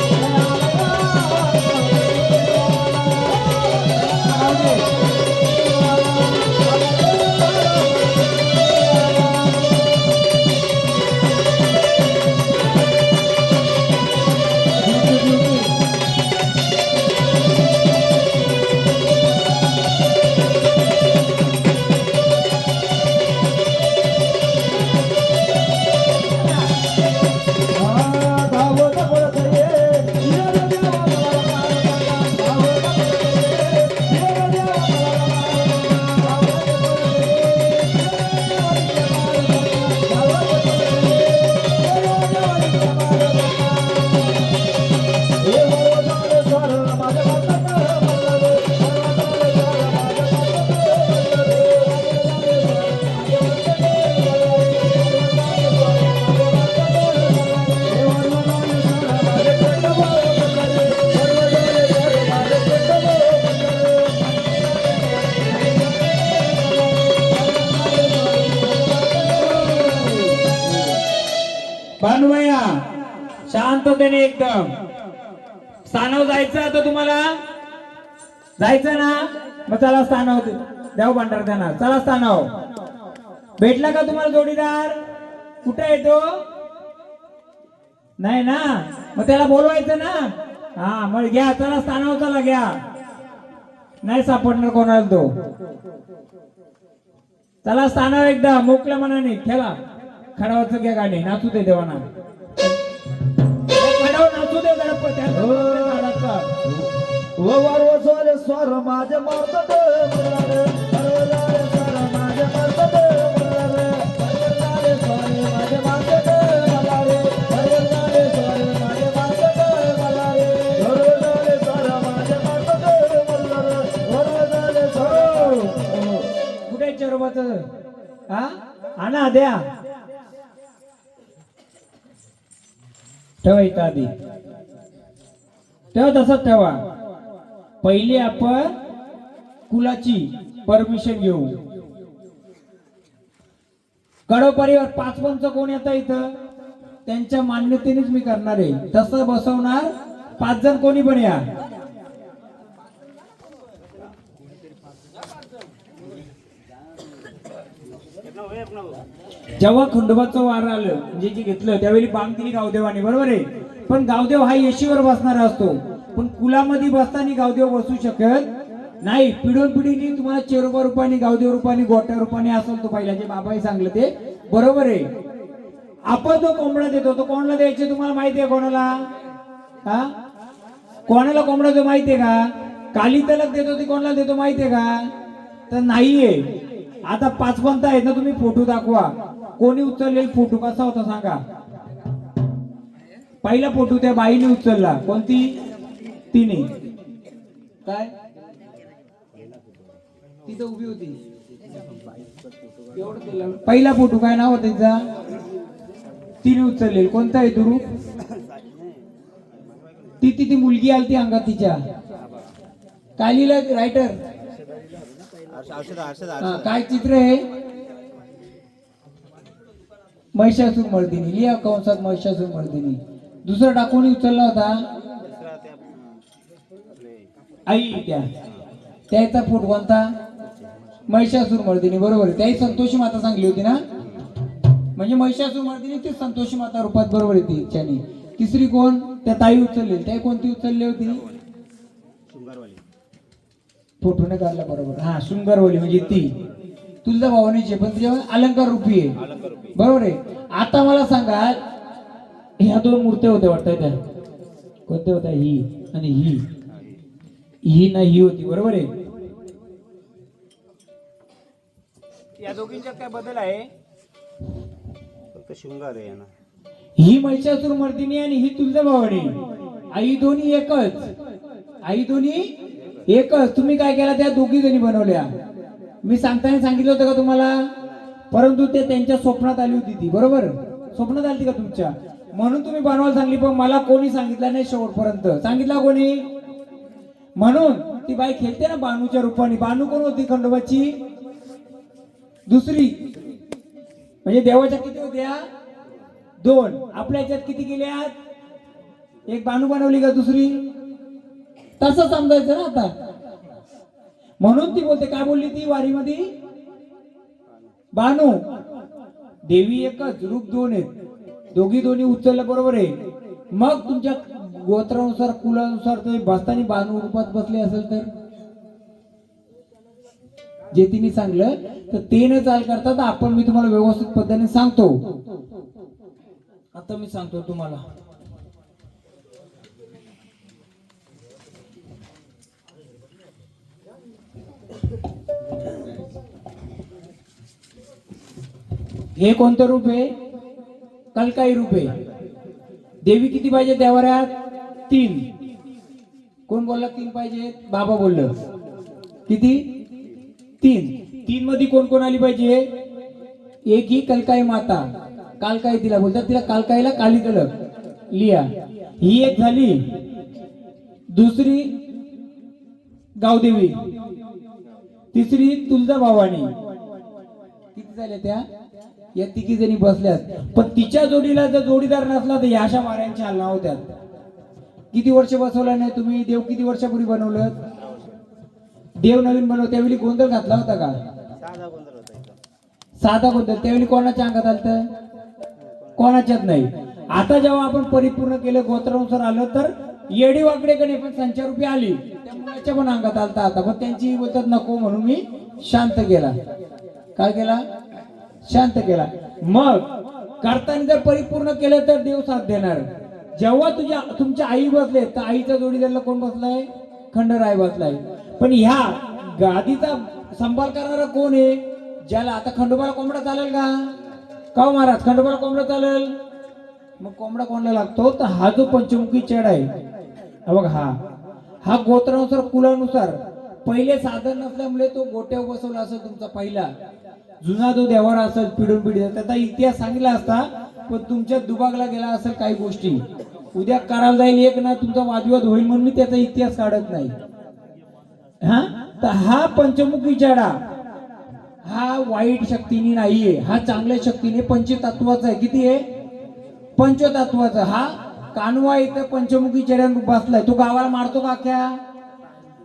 भानुभैया शांततेने एकदम. स्थानावर जायचं आता तुम्हाला? जायचं ना? मग चला स्थानावर. देव भांडार त्यांना. चला स्थानावर. भेटला का तुम्हाला जोडीदार? कुठे येतो? नाही ना? मग त्याला बोलवायचं ना. हा मग घ्या. चला स्थानावर. चला घ्या. नाही सापडणार कोणाला तो. चला स्थानावर एकदा मोकल्या मनाने खेळा. खडावरचं घ्या गाणे. नाचू दे देवाना. खडावर नाचू दे गणपती. स्वर माझे मारत स्वर माझे मारत माझे मारत कुठे चरोबाच? हा आणा द्या. ठेवा इथं आधी. ठेवा तसंच ठेवा. पहिली आपण कुलाची परमिशन घेऊ. कडो परिवार 5 पंच कोण येतं इथं? त्यांच्या मान्यतेनेच मी करणार आहे. तसं बसवणार. 5 जण कोणी पण या. जेव्हा खंडोबाचं वार आलं जे की घेतलं त्यावेळी बांग दिली गावदेवानी. बरोबर आहे. पण गावदेव हा येशीवर बसणारा असतो. पण कुलामध्ये बसताना गावदेव बसू शकत नाही. पिढोन पिढीने तुम्हाला चेरोबा रूपाने गावदेव रूपाने गोट्या रूपाने असेल तो पहिला जे बाबाही सांगलं ते बरोबर आहे. आपण जो कोंबडा देतो तो कोणाला द्यायचे तुम्हाला माहिती आहे? कोणाला? हा, कोणाला कोंबडा जो माहिती आहे का? काली तलक देतो ती कोणाला देतो माहिती आहे का? तर नाहीये. आता 5 पंत आहेत ना, तुम्ही फोटो दाखवा. कोणी उचललेला फोटो कसा होता सांगा? पहिला फोटो त्या बाईने उचलला. कोणती? तिने. काय तिथं उभी होती पहिला फोटो काय नाव होतं तिचा? तिने उचललेला. कोणता आहे दुरू? ती मुलगी आली ती अंगात तिच्या. कालीला रायटर काय चित्र आहे? महिषासूर मर्दिनी. लिहा कंसात महिषासूर मर्दिनी. दुसरा टाकून उचलला होता आई. त्याचा फोटो कोणता? महिषासूर मर्दिनी. बरोबर. त्याही संतोषी माता सांगली होती ना, म्हणजे महिषासूर मर्दिनी ती संतोषी माता रूपात बरोबर येते त्याने. तिसरी कोण? त्या ताई उचलली. त्या कोणती उचलली होती? फोटो ने काढला बरोबर. हा, शृंगारवली म्हणजे ती तुझ्या भावनेची, पण तिच्या अलंकार रूपी आहे. बरोबर आहे. आता मला सांगा, ह्या 2 मूर्त्या होत्या वाटतं. त्या कोणत्या होत्या? ही आणि ही. ही ना ही होती. बरोबर आहे. या दोघींच्यात काय बदल आहे? फक्त शृंगार आहे ना. ही महिषासूर मर्दिनी आणि ही तुळजाभवानी. आई दोन्ही एकच. आई दोन्ही एकच. तुम्ही काय केला? त्या दोघी जणी बनवल्या. मी सांगताना सांगितलं होतं का तुम्हाला? परंतु ते त्यांच्या स्वप्नात आली होती ती. बरोबर. स्वप्नात आली का तुमच्या? म्हणून तुम्ही बनवायला सांगली. पण मला कोणी सांगितलं नाही शेवटपर्यंत. सांगितलं कोणी? म्हणून ती बाई खेळते ना बानूच्या रूपाने. बानू कोण होती? खंडोबाची दुसरी. म्हणजे देवाच्या किती होत्या? 2. आपल्या याच्यात किती गेल्यात? एक बानू बनवली का दुसरी? तसं समजायचं ना आता. म्हणून ती बोलते. काय बोलली ती वारीमध्ये? बानू. देवी एकच, रूप 2 आहेत. दोन्ही उचललं. बरोबर आहे. मग तुमच्या गोत्रानुसार कुलानुसार ते बसताना बानू रूपात बसले असेल तर जे तिने सांगलं तर ते न चाल करतात. आपण मी तुम्हाला व्यवस्थित पद्धतीने सांगतो. आता मी सांगतो तुम्हाला. हे कोणतं रूप आहे? कलकाई रूप आहे. देवी किती पाहिजे देवाऱ्यात? 3. कोण बोलला 3 पाहिजे? बाबा बोललं. किती? 3 मध्ये कोण कोण आली पाहिजे? एक ही कलकाई माता. कालकाई तिला बोलतात. तिला कालकाईला काली तलक. लिहा. ही एक झाली. दुसरी गावदेवी. तिसरी तुळजाभवानी. किती झाल्या त्या? या 3 जणी बसल्यात. पण तिच्या जोडीला जर जोडीदार नसला तर या अशा वाऱ्यांच्या हालना होत्यात. किती वर्ष बसवला नाही तुम्ही? देव किती वर्षापूर्वी बनवलं? देव नवीन बनवलं त्यावेळी गोंधळ घातला होता का? साधा गोंधळ. त्यावेळी कोणाच्या अंगात आलं? कोणाच्यात नाही. आता जेव्हा आपण परिपूर्ण केलं, गोत्रानुसार आलं, तर येडी वाकडेकडे पण संचारूपी आली. त्या मुलाच्या पण अंगात आलता. आता पण त्यांची बोलतात नको म्हणून मी शांत केला. काय केला? शांत केला. मग करताना जर परिपूर्ण केलं तर देव साथ देणार. जेव्हा तुमच्या आई बसले तर आईच्या जोडीदाराला कोण बसलाय? खंडराय बसलाय. पण ह्या गादीचा संभाल करणारा कोण आहे? ज्याला आता खंडोबाला कोंबडा चालेल का? का महाराज? खंडोबाला कोंबडा चालेल? मग कोंबडा कोणाला लागतो? तर हा जो पंचमुखी चेड आहे बघ, हा गोत्रानुसार कुलानुसार पहिले साधन नसल्यामुळे तो गोट्यावर बसवला असेल. तुमचा पहिला जुना जो देवारा असेल पिढून पिढी त्याचा इतिहास सांगितला असता. पण तुमच्या दुभागला गेला असेल काही गोष्टी. उद्या करायला जाईल एक ना तुमचा वादविवाद होईल म्हणून मी त्याचा इतिहास काढत नाही. तर हा पंचमुखी चेडा हा वाईट शक्तीने नाहीये. हा चांगल्या शक्तीने पंचतत्वाचा आहे. किती आहे? पंचतत्वाचा. हा कानवा इथं पंचमुखी चेड्यान बसलाय. तो गावाला मारतो का क्या?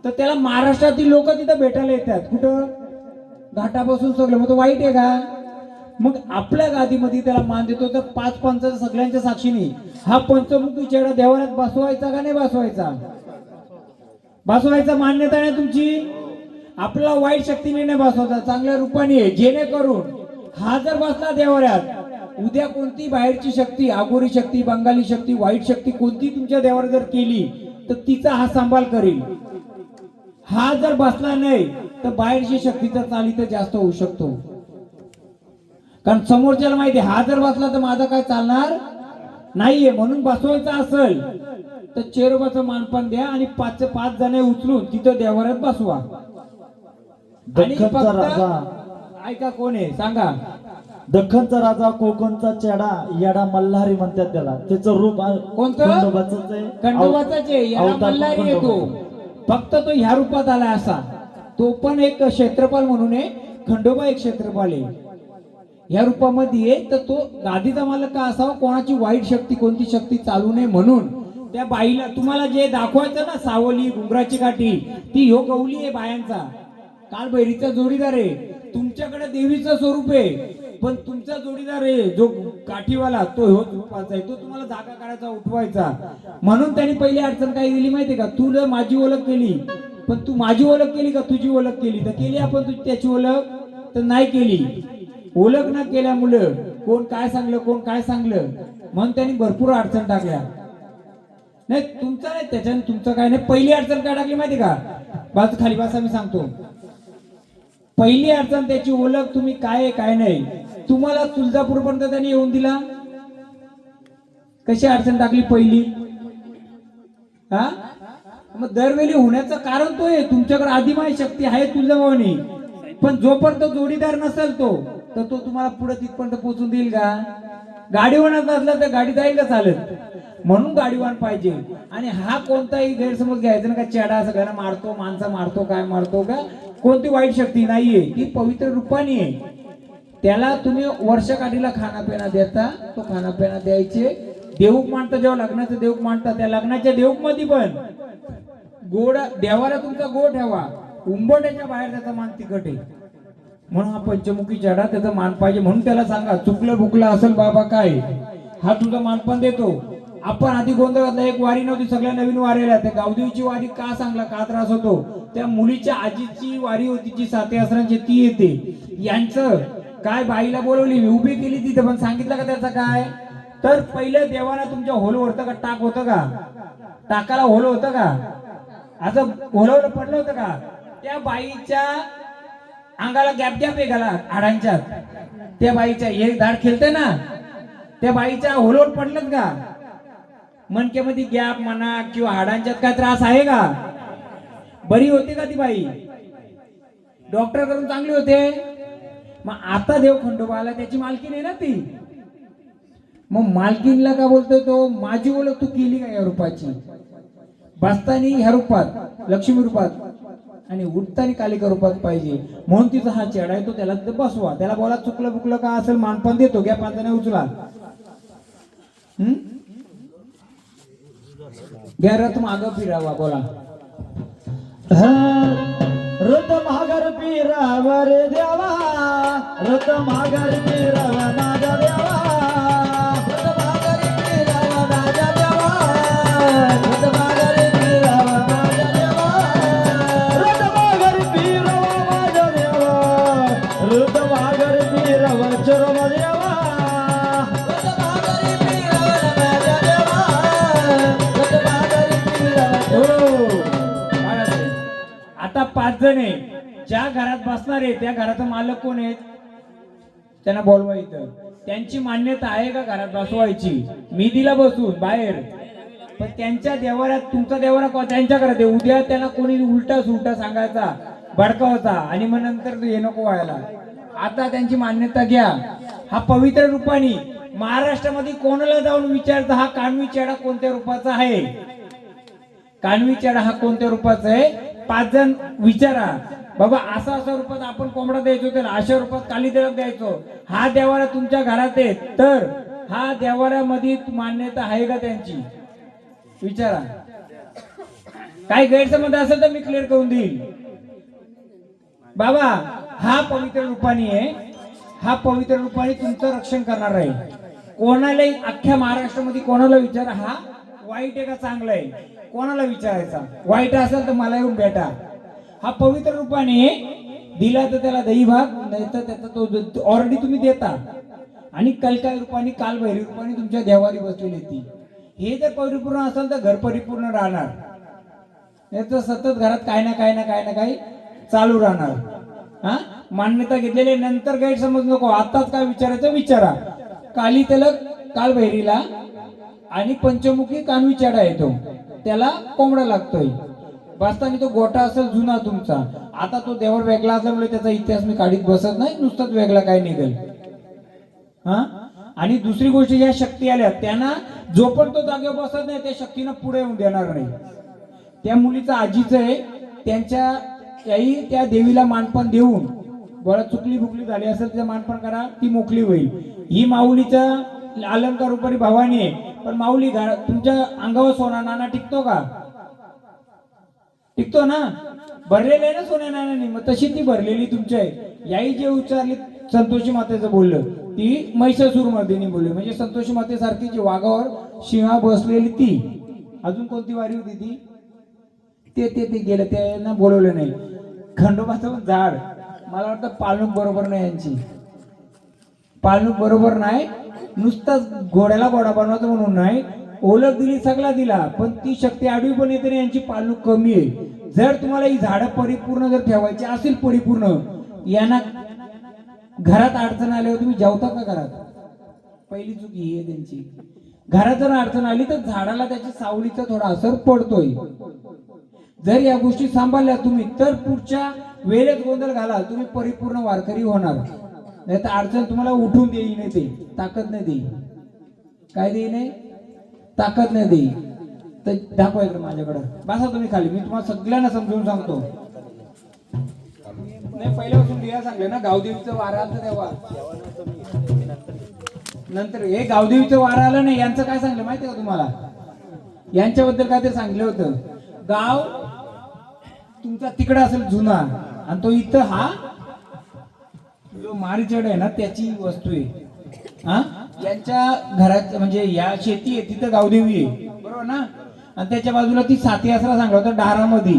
तर त्याला महाराष्ट्रातील लोक तिथं भेटायला येतात. कुठं? घाटापासून सगळं. मग तो वाईट आहे का? मग आपल्या गादीमध्ये त्याला मान देतो. तर 5 पंचाचं सगळ्यांच्या साक्षीने हा पंचमुखी चेडा देवाऱ्यात बसवायचा का नाही बसवायचा? बसवायचा. मान्यता नाही तुमची? आपल्याला वाईट शक्तीने नाही बसवायचा, चांगल्या रूपाने. जेणेकरून हा जर बसला देवाऱ्यात उद्या कोणती बाहेरची शक्ती, आगोरी शक्ती, बंगाली शक्ती, वाईट शक्ती कोणती तुमच्या देवावर जर केली तर तिचा हा सांभाळ करेल. हा जर बसला नाही तर बाहेरची शक्तीचा चाल इथं जास्त होऊ शकतो. कारण समोरच्याला माहिती हा जर बसला तर माझा काय चालणार नाहीये. म्हणून बसवायचा असेल तर चेरोबाचं मानपान द्या आणि 5 जण उचलून तिथं देवाऱ्यात बसवा. आणि दख्खनचा फक्त राजा, ऐका कोण आहे सांगा. दख्खनचा राजा, कोकणचा चेडा, येडा मल्हारी म्हणतात त्याला. त्याचं रूप कोणतं? खंडोबाचंच आहे. खंडोबाचाच आहे. याला अवतार पण मल्हारी येतो. खंडोबाचा. फक्त तो ह्या रूपात आला असा. तो पण एक क्षेत्रपाल म्हणून आहे. खंडोबा एक क्षेत्रपाल आहे. ह्या रूपामध्ये तर तो गादीचा मालक का असावा, कोणाची वाईट शक्ती, कोणती शक्ती चालू नये म्हणून त्या बाईला तुम्हाला जे दाखवायचं ना, सावली, घुंगराची काठी, ती ह्यो गवली आहे बायांचा, कालभैरीचा जोडीदार आहे. तुमच्याकडे देवीचं स्वरूप आहे पण तुमचा जोडीदार आहे जो काठीवाला, तो ह्यो रूपाचा आहे. तो तुम्हाला जागा काढायचा, उठवायचा. म्हणून त्यांनी पहिली अडचण काय दिली माहितीये का, तू माझी ओळख केली पण तू माझी ओळख केली का तुझी ओळख केली? तर केली आपण तुझी त्याची ओळख तर नाही केली. ओळख न केल्यामुळं कोण काय सांगलं, कोण काय सांगलं म्हणून त्यांनी भरपूर अडचण टाकल्या. नाही तुमचं नाही, त्याच्याने तुमचं काय नाही. पहिली अडचण काय टाकली माहिती का, बाजू खाली बसा मी सांगतो. पहिली अडचण त्याची ओळख तुम्ही काय आहे काय नाही. तुम्हाला तुळजापूरपर्यंत त्यांनी येऊन दिला, कशी अडचण टाकली पहिली. हा मग दरवेळी होण्याचं कारण तो आहे, तुमच्याकडे आदिमाय शक्ती आहे तुळजाभवानी. पण जोपर्यंत जोडीदार नसेल तो तर तो तुम्हाला पुढे तिथपर्यंत पोहोचून देईल का? गाडीवानात नसला तर गाडी जाईल का चालत? म्हणून गाडीवान पाहिजे. आणि हा कोणताही गैरसमज घ्यायचा ना का चेडा सगळ्यांना मारतो, माणसं मारतो, काय मारतो का, कोणती वाईट शक्ती नाहीये. ती पवित्र रूपाने आहे. त्याला तुम्ही वर्षकाठीला खानापिना देता, तो खानापिना द्यायचे. देऊक मांडता, जेव्हा लग्नाचं देऊक मांडता त्या लग्नाच्या देऊक मध्ये पण गोड देवाला तुमचा गोड ठेवा. उंबरठ्याच्या बाहेर त्याचा मान तिखट आहे. म्हणून हा पंचमुखी चढा, त्याचा मान पाहिजे. म्हणून त्याला सांगा चुकलं बुकलं असेल बाबा काय, हा तुझा मानपान देतो. आपण आधी गोंधळ घातला, एक वारी नव्हती, सगळ्या नवीन वारीला. त्या गावदेवीची वारी का सांगला, का त्रास होतो? त्या मुलीच्या आजीची वारी होती जी 7 आसरांची, ती येते. यांचं काय, बाईला बोलवली, मी उभी केली तिथे, पण सांगितलं का त्याचा काय? तर पहिलं देवाला तुमच्या होल होतं का, टाक होतं का, टाकाला होल होतं का, असं होलवलं पडलं होतं का? त्या बाईच्या अंगाला गॅप गॅप आहे गाला हाडांच्यात. त्या बाईच्या एक धाड खेळते ना, त्या बाईच्या होलवर पडलं का? मनक्यामध्ये गॅप म्हणा किंवा हाडांच्यात काय त्रास आहे का? बरी होते का ती बाई? डॉक्टर करून चांगली होते. मग आता देव खंडोबाला त्याची मालकीन आहे ना ती. मग मालकीनला का बोलतोय तो, माझी ओळख तू केली का या रूपाची? बसतानी ह्या रूपात, लक्ष्मी रूपात, आणि उठतानी कालिका रूपात पाहिजे. म्हणून तिचा हा चेडा आहे, तो त्याला तिथे बसवा. त्याला बोला चुकलं बुकलं का असेल मानपान देतो, घ्या 5 जण उचला. घ्या रथ माग फिरावा. बोला रथ माघार फिरावा रे देवा, रथ माघार फिरावा माझा देवा, रथ माघार फिरावा माझा देवा, रथ माघार फिरावा माझा देवा, रथ माघार फिरावा माझा देवा, रथ माघार फिरावा चरमा देवा, रथ माघार फिरावा माझा देवा, रथ माघार फिरावा. आता 5 जण आहे. ज्या घरात बसणार आहे त्या घराचा मालक कोण आहेत? त्यांना बोलवा इथं. त्यांची मान्यता आहे का घरात बसवायची? मी दिला बसून बाहेर, पण त्यांच्या देवाऱ्यात, तुमचा देवारा त्यांच्या घरात आहे. उद्या त्यांना कोणी उलटा सुलटा सांगायचा, भडकावायचा, आणि मग नंतर हे नको व्हायला. आता त्यांची मान्यता घ्या. हा पवित्र रूपाने महाराष्ट्रामध्ये कोणाला जाऊन विचारता हा कानवी चेडा कोणत्या रूपाचा आहे, कानवी चेडा हा कोणत्या रूपाचा आहे? 5 जण विचारा, बाबा असा रूपात आपण कोंबडा द्यायचो, त्याला अशा रूपात काली देवक द्यायचो. हा देवारा तुमच्या घरात आहे, तर हा देवाऱ्यामध्ये मान्यता आहे का त्यांची? विचारा. काही गैरसमज असेल तर मी क्लिअर करून देईल. बाबा हा पवित्र रूपाने आहे, हा पवित्र रूपाने तुमचं रक्षण करणार आहे. कोणालाही अख्ख्या महाराष्ट्रामध्ये कोणाला विचारा हा वाईट आहे का चांगला आहे, कोणाला विचारायचा. वाईट असेल तर मला येऊन भेटा. हा पवित्र रूपाने दिला तर त्याला दही भाग, नाही तर त्याचा तो ऑलरेडी तुम्ही देता. आणि कलकाय रूपाने कालभैरी रूपाने तुमच्या देवारी बसलेली ती. हे जर परिपूर्ण असेल तर घर परिपूर्ण राहणार, नाही तर सतत घरात काय ना काही चालू राहणार. हा, मान्यता घेतलेली नंतर गैरसमज नको. आताच काय विचारायचं विचारा. काली त्याला कालभैरीला आणि पंचमुखी कानवी चेडा येतो, त्याला कोंबडा लागतोय. बसताना तो गोटा असेल जुना तुमचा. आता तो देवर वेगळा असल्यामुळे त्याचा इतिहास मी काढीत बसत नाही, नुसताच वेगळा काय निघेल. हा, आणि दुसरी गोष्ट, या शक्ती आल्या त्यांना जो पण तो जागेवर बसत नाही त्या शक्तीनं पुढे येऊन देणार नाही. त्या मुलीचं आजीचं आहे, त्यांच्या त्याही त्या देवीला मानपण देऊन बरं चुकली बुकली झाली असेल तिचं मानपण करा, ती मोकळी होईल. ही माऊलीचा अलंकार उपरी भवानी आहे. पण माऊली तुमच्या अंगावर सोना नाना टिकतो का? टिकतो ना? भरलेलं आहे ना सोन्या नानाने, मग तशी ती भरलेली तुमच्या आहे. याही जे उच्चारली संतोषी मातेचं बोललं, ती महिषासूर मर्दिनी बोलली, म्हणजे संतोषी मातेसारखी जी वाघावर शिंगा बसलेली ती. अजून कोणती वारी होती ती? ते गेलं, त्यांना बोलवलं नाही. खंडोबाचं झाड, मला वाटतं पालणूक बरोबर नाही यांची, पालणूक बरोबर नाही. नुसताच घोड्याला घोडा बनवायचं म्हणून नाही, ओळख दिली सगळा दिला, पण ती शक्ती आडवी पण येते ना, यांची पालणूक कमी आहे. जर तुम्हाला ही झाडं परिपूर्ण जर ठेवायची असेल परिपूर्ण, यांना घरात अडचण आल्यावर तुम्ही जेवता का घरात? पहिली चुकी ही आहे त्यांची. घरात जर अडचण आली तर झाडाला त्याच्या सावलीचा थोडा असर पडतोय. जर या गोष्टी सांभाळल्या तुम्ही तर पुढच्या वेळेत गोंधळ घाला, तुम्ही परिपूर्ण वारकरी होणार. नाही तर अडचण तुम्हाला उठून देई नाही, ते ताकद नाही देई. काय देई नाही? ताकद नाही देई. तर दाखवा इकडे माझ्याकडे, बसा तुम्ही खाली, मी तुम्हाला सगळ्यांना समजून सांगतो. नाही, पहिल्यापासून दिया सांगले ना, गावदेवीचं वारा आलं तेव्हा, नंतर हे गावदेवीचं वारा आलं नाही. यांचं काय सांगलं माहिती का तुम्हाला? यांच्याबद्दल काय ते सांगितलं होतं, गाव तुमचा तिकडे असेल जुना, आणि तो इथं हा जो मारीचड आहे ना त्याची वस्तू आहे. हा, यांच्या घरात म्हणजे या शेती आहे तिथं गावदेवी आहे, बरोबर ना? आणि त्याच्या बाजूला ती साती आसरा सांगला होता डारामध्ये,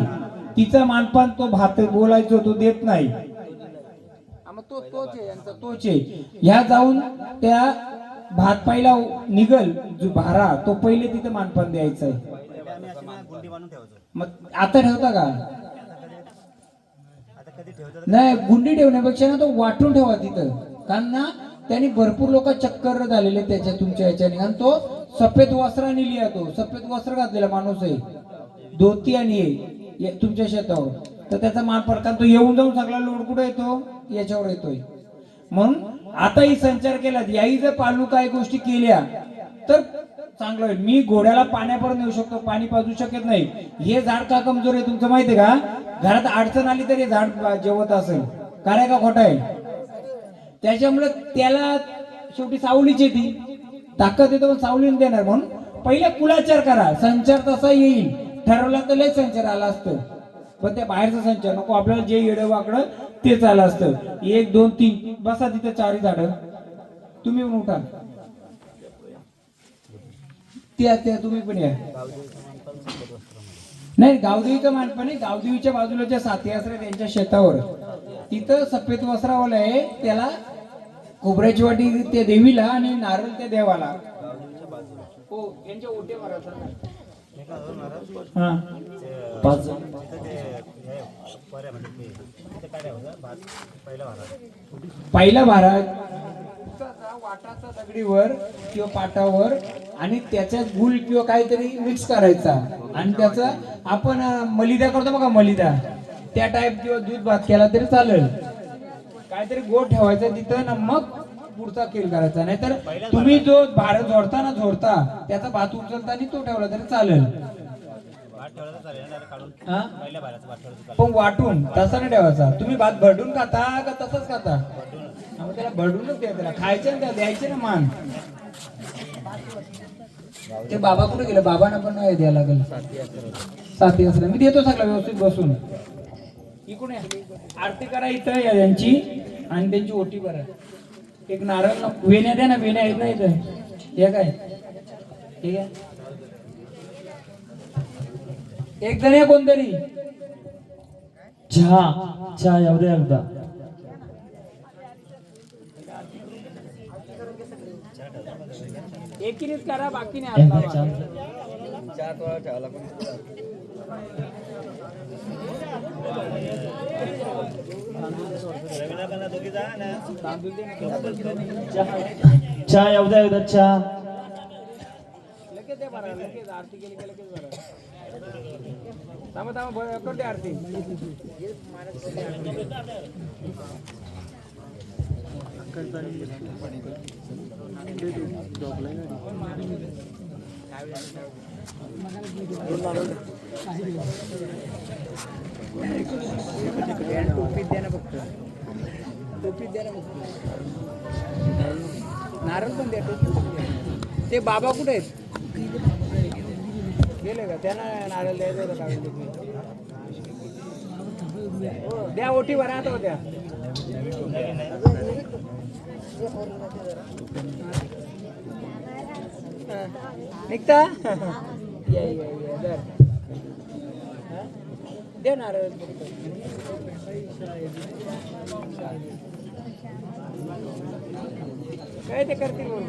तिचा मानपान तो भात बोलायचो तो देत नाही. तोच आहे यांचा, तोच आहे. ह्या जाऊन त्या भात पायला निघल जो भारा, तो पहिले तिथं मानपान द्यायचं आहे. मग आता ठेवता का? नाही, गुंडी ठेवण्यापेक्षा ना तो वाटून ठेवा तिथं, कारण ना त्यांनी भरपूर लोक चक्कर झालेले त्याच्या तुमच्या याच्याने. आणि तो सफेद वस्त्र नेली, तो सफेद वस्त्र घातलेला माणूस आहे, धोती आणि तुमच्या शेतावर, तर त्याचा मान पडतात. तो येऊन जाऊन सगळा लोड कुठे येतो? याच्यावर येतोय. म्हणून आताही संचार केला, याही जर पालू काही गोष्टी केल्या तर चांगलं होईल. मी घोड्याला पाण्यापर्यंत नेऊ शकतो, पाणी पाजू शकत नाही. हे झाड का कमजोर आहे तुमचं माहितीये का? घरात अडचण आली तरी झाड जेवत असेल, काय का खोटा आहे? त्याच्यामुळे त्याला शेवटी सावलीची ती ताकद येतो, पण सावलीने देणार. म्हणून पहिले कुलाचार करा, संचार तसा येईल. ठरवला तर लय संचार आला असतं, पण त्या बाहेरचा संचार नको. आपल्याला जे येडं वाकडं ते चाललं असतं. 1 2 3 बसा तिथे, 4 झाडं. तुम्ही पण उठा, त्या तुम्ही पण या. नाही, गावदेवीचं मानपण आहे. गावदेवीच्या बाजूला ज्या साथी आसरे त्यांच्या शेतावर, तिथं सफेद वस्त्रावाला आहे, त्याला खोबऱ्याची वाटी त्या देवीला आणि नारळ त्या देवाला. हो, यांच्या ओटे मारायचा. हा, 5 पहिला भारा वाटाचा दगडीवर किंवा पाटावर, आणि त्याच्यात गुळ किंवा काहीतरी मिक्स करायचा, आणि त्याचा आपण मलिदा करतो बघा, मलिदा त्या टाईप किंवा दूध भात केला तरी चालेल. काहीतरी गोड ठेवायचं तिथं ना, मग पुढचा खेळ करायचा. नाहीतर तुम्ही जो भार झोडता त्याचा भात उचलता आणि तो ठेवला तरी चालेल. पण वाटून तसा नाही ठेवायचा. तुम्ही भात भरडून खाता का तसंच खाता? त्याला भरडूनच द्या, त्याला खायचं ना, द्यायचे ना मान. ते बाबा कुठे गेलं? बाबांना पण नाही द्यायला लागेल. साथी असलं मी देतो सगळं व्यवस्थित बसून. इकडून आरती करा इथं या यांची, आणि त्यांची ओटी करा. एक नारळ वेण्या द्या ना, वेण्या आहेत ना इथं. हे काय, ठीक आहे, एक जण या कोणतरी. चहा एवढे एकदा एकीनेच करा बाकीने हात लावा. चहा येऊ द्या चहा. लगेच दे बरं, लगेच आरती केली की लगेच बरं. थांबा थांबा करते आरती. टोपीत द्या ना फक्त, टोपीत द्या ना फक्त. नारळ पण द्या, टोपी पण द्या. ते बाबा कुठे आहेत? गेले का? त्यांना नारळ द्यायचं होतं काढून तुम्ही. हो, द्या ओटी भरा आता होत्या. निघता या या या दर दे नारळ. काय ते करतील